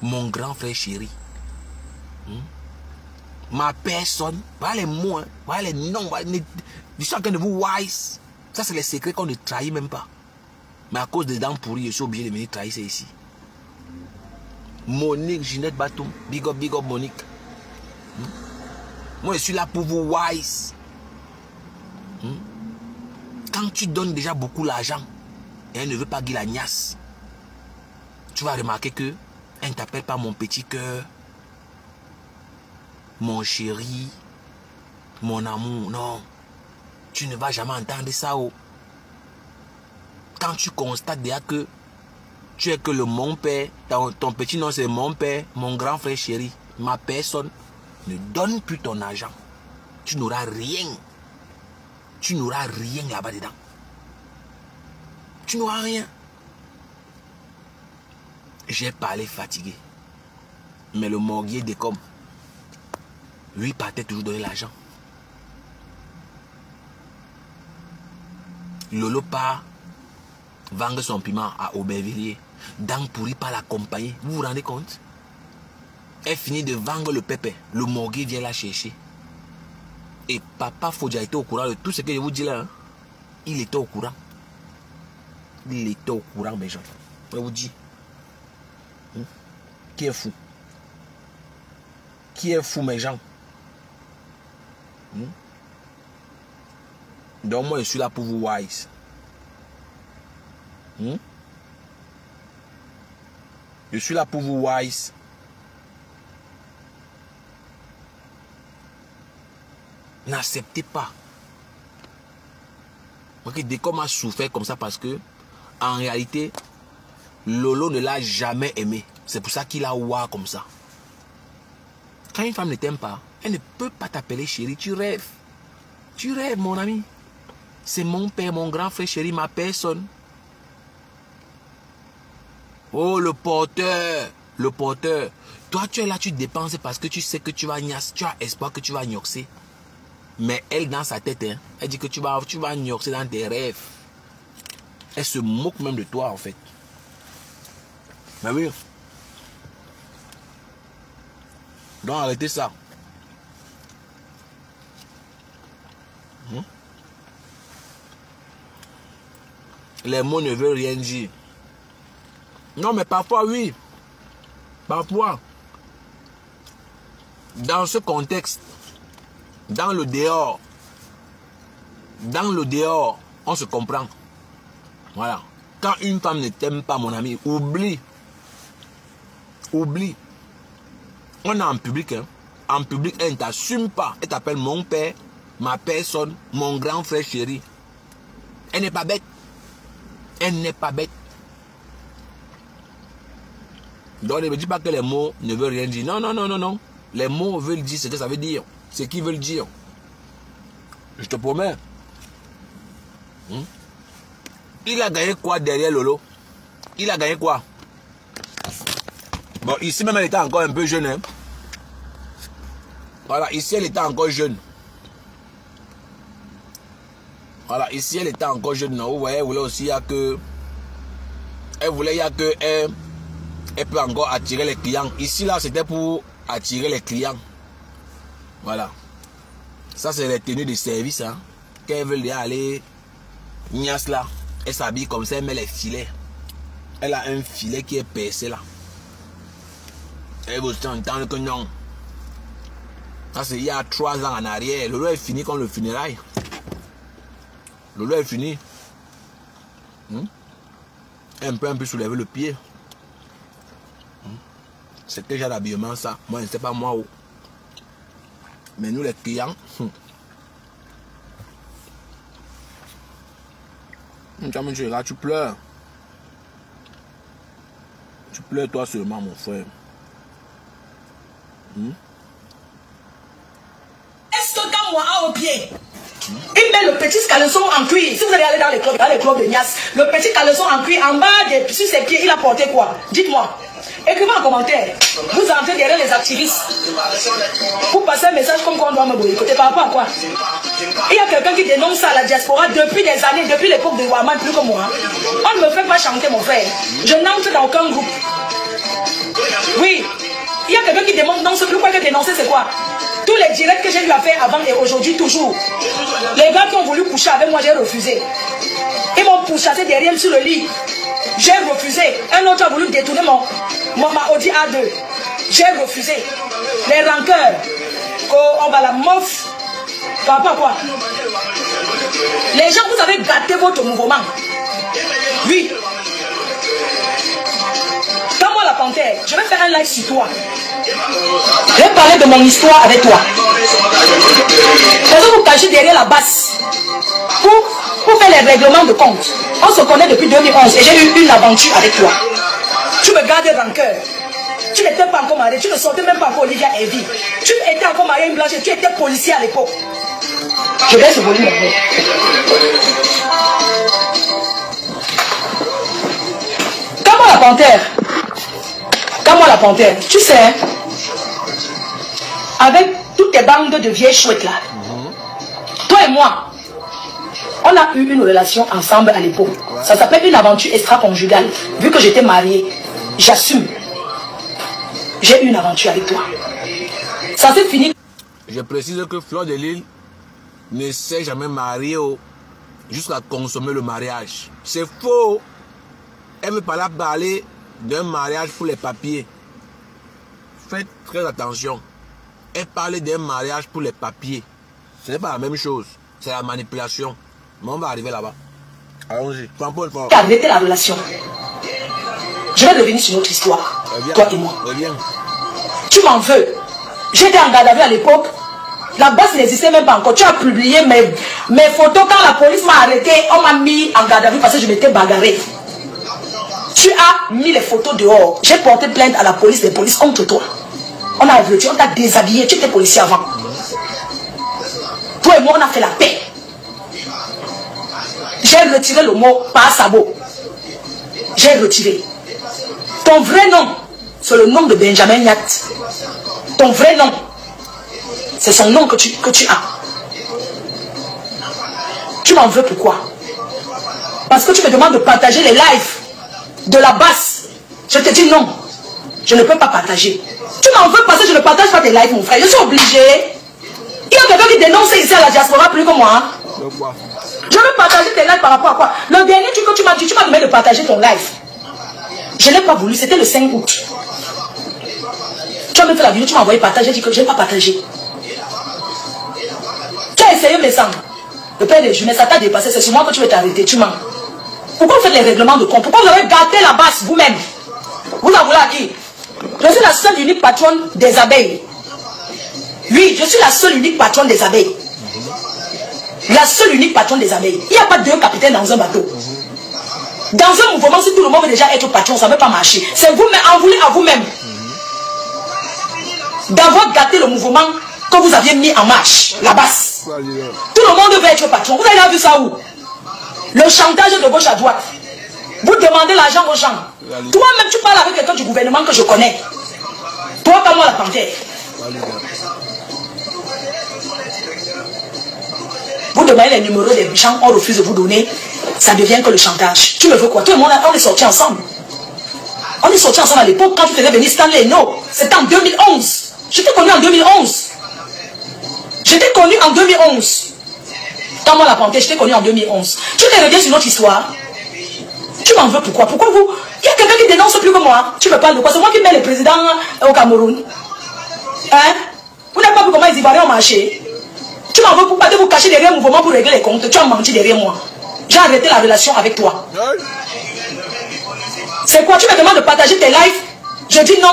Mon grand frère chéri. Ma personne. Voilà les mots, hein. Voilà les noms. Voilà je suis en train de vous wise. Ça, c'est les secrets qu'on ne trahit même pas. Mais à cause des dents pourries, je suis obligé de venir trahir ça ici. Monique, Ginette Batum. Big up Monique. Moi, je suis là pour vous wise. Quand tu donnes déjà beaucoup l'argent et elle ne veut pas guider la niasse, tu vas remarquer que elle ne t'appelle pas mon petit cœur, mon chéri, mon amour. Non, tu ne vas jamais entendre ça. Oh. Quand tu constates déjà que tu es que le mon père, ton petit nom c'est mon père, mon grand frère chéri, ma personne, ne donne plus ton argent. Tu n'auras rien. Tu n'auras rien là-bas dedans. Tu n'auras rien. J'ai parlé fatigué. Mais le morguier décomme. Lui partait toujours donner l'argent. Lolo part vendre son piment à Aubervilliers. Dents pourries par la compagnie. Vous vous rendez compte? Elle finit de vendre le pépé. Le morguier vient la chercher. Et papa Fodja était au courant de tout ce que je vous dis là. Hein? Il était au courant. Il était au courant, mes gens. Je vous dis. Qui est fou? Qui est fou, mes gens? Donc moi, je suis là pour vous wise. Je suis là pour vous wise. N'acceptez pas. Ok, Décom a souffert comme ça parce que en réalité, Lolo ne l'a jamais aimé. C'est pour ça qu'il a ouah comme ça. Quand une femme ne t'aime pas, elle ne peut pas t'appeler chérie. Tu rêves. Tu rêves, mon ami. C'est mon père, mon grand frère chéri, ma personne. Oh, le porteur. Le porteur. Toi, tu es là, tu dépenses parce que tu sais que tu vas gnasse. Tu as espoir que tu vas gnoxer. Mais elle, dans sa tête, hein, elle dit que tu vas gnoxer dans tes rêves. Elle se moque même de toi, en fait. Mais oui. Donc, arrêtez ça. Les mots ne veulent rien dire. Non, mais parfois, oui. Parfois. Dans ce contexte, dans le dehors, on se comprend. Voilà. Quand une femme ne t'aime pas, mon ami, oublie. Oublie. On est en public, hein. En public, elle ne t'assume pas. Elle t'appelle mon père, ma personne, mon grand frère chéri. Elle n'est pas bête. Elle n'est pas bête. Donc ne me dis pas que les mots ne veulent rien dire. Non, non, non, non, non. Les mots veulent dire ce que ça veut dire. Ce qu'ils veulent dire. Je te promets. Il a gagné quoi derrière Lolo? Il a gagné quoi? Bon, ici même elle était encore un peu jeune. Hein? Voilà, ici elle était encore jeune. Voilà, ici elle était encore jeune. Non, vous voyez, elle voulait aussi, il y a que... Elle voulait, il y a que... Elle peut encore attirer les clients. Ici, là, c'était pour attirer les clients. Voilà. Ça, c'est les tenues de service. Hein. Quand elles veulent aller... Nias là. Elle s'habille comme ça, elle met les filets. Elle a un filet qui est percé là. Elle vous entend que non. Ça, c'est il y a 3 ans en arrière. Lolo est fini comme le funérail. Lolo est fini. Un peu soulever le pied. C'est déjà l'habillement ça. Moi, je ne sais pas moi où. Mais nous, les clients... Tu pleures. Tu pleures toi seulement, mon frère. Est-ce que quand moi a au pied, il met le petit caleçon en cuir. Si vous allez aller dans les clubs de Nias, le petit caleçon en cuir en bas sur ses pieds, il a porté quoi? Dites-moi. Écrivez en commentaire. Vous entrez derrière les activistes pour passer un message comme quoi on doit me boycotter. Par rapport à quoi? Il y a quelqu'un qui dénonce ça à la diaspora depuis des années, depuis l'époque de Ouaman, plus que moi. On ne me fait pas chanter, mon frère. Je n'entre dans aucun groupe. Oui. Il y a quelqu'un qui dénonce. Le quoi que dénoncer, c'est quoi? Tous les directs que j'ai eu à faire avant et aujourd'hui, toujours. Les gars qui ont voulu coucher avec moi, j'ai refusé. Ils m'ont poussé derrière sur le lit. J'ai refusé. Un autre a voulu détourner ma Audi A2. J'ai refusé. Les rancœurs. On va la mof. Par rapport à quoi? Les gens, vous avez gâté votre mouvement. Oui. Donne-moi la panthère. Je vais faire un live sur toi. Je vais parler de mon histoire avec toi. Parce que vous cachez derrière la basse. Pour faire les règlements de compte. On se connaît depuis 2011 et j'ai eu une aventure avec toi. Tu me gardes rancœur. Tu n'étais pas encore marié. Tu ne sortais même pas encore Olivia Evie. Tu étais encore marié à une blanche et tu étais policier à l'époque. Je vais se voler maintenant. Comment la panthère? Comment la panthère? Tu sais, avec toutes tes bandes de vieilles chouettes là, toi et moi, on a eu une relation ensemble à l'époque. Ça s'appelle une aventure extra-conjugale. Vu que j'étais mariée, j'assume. J'ai eu une aventure avec toi. Ça s'est fini. Je précise que Fleur de Lille ne s'est jamais mariée jusqu'à consommer le mariage. C'est faux. Elle ne veut pas parler d'un mariage pour les papiers. Faites très attention. Elle parlait d'un mariage pour les papiers. Ce n'est pas la même chose. C'est la manipulation. Mais on va arriver là-bas. Allons-y. Arrêtez la relation. Je vais revenir sur notre histoire. Toi et moi. Tu m'en veux. J'étais en garde à vue à l'époque. La base n'existait même pas encore. Tu as publié mes photos. Quand la police m'a arrêté, on m'a mis en garde à vue parce que je m'étais bagarré. Tu as mis les photos dehors. J'ai porté plainte à la police, les polices contre toi. On a vu, on t'a déshabillé. Tu étais policier avant. Toi et moi, on a fait la paix. J'ai retiré le mot par sabot. J'ai retiré. Ton vrai nom, c'est le nom de Benjamin Nyat. Ton vrai nom, c'est son nom que tu as. Tu m'en veux pourquoi? Parce que tu me demandes de partager les lives de la basse. Je te dis non. Je ne peux pas partager. Tu m'en veux parce que je ne partage pas tes lives, mon frère. Je suis obligé. Il y a quelqu'un qui dénonce ici à la diaspora plus que moi. Je veux partager tes lives par rapport à quoi? Le dernier truc que tu m'as dit, tu m'as demandé de partager ton live. Je n'ai pas voulu, c'était le 5 août. Tu as même fait la vidéo, tu m'as envoyé partager, j'ai dit que je n'ai pas partagé. Tu as essayé mes sangs. Le père des jumelles, ça t'a dépassé, c'est sur moi que tu veux t'arrêter, tu mens. Pourquoi vous faites les règlements de compte? Pourquoi vous avez gâté la base vous-même? Vous en voulez à qui? Je suis la seule unique patronne des abeilles. Oui, je suis la seule unique patronne des abeilles. La seule unique patronne des abeilles. Il n'y a pas deux capitaines dans un bateau. Dans un mouvement, si tout le monde veut déjà être patron, ça ne veut pas marcher. C'est vous-même, en voulez à vous-même. D'avoir gâté le mouvement que vous aviez mis en marche, la base. Tout le monde veut être patron. Vous avez vu ça où? Le chantage de gauche à droite. Vous demandez l'argent aux gens. Toi-même, tu parles avec quelqu'un du gouvernement que je connais. Toi, pas moi, la panthère. Vous demandez les numéros des gens, on refuse de vous donner. Ça devient que le chantage. Tu me veux quoi? Tout le monde, on est sortis ensemble. On est sortis ensemble à l'époque quand tu faisais venir Stanley. Non, c'était en 2011. Je t'ai connu en 2011. Je t'ai connu en 2011. Quand moi la panthère, je t'ai connu en 2011. Tu te reviens sur notre histoire. Tu m'en veux pourquoi? Pourquoi vous? Il y a quelqu'un qui dénonce plus que moi. Tu me parles de quoi? C'est moi qui mets le président au Cameroun. Hein? Vous n'avez pas vu comment les Ivoiriens ont marché? Tu m'en veux pourquoi de vous cacher derrière un mouvement pour régler les comptes? Tu as menti derrière moi. J'ai arrêté la relation avec toi. C'est quoi? Tu me demandes de partager tes lives? Je dis non.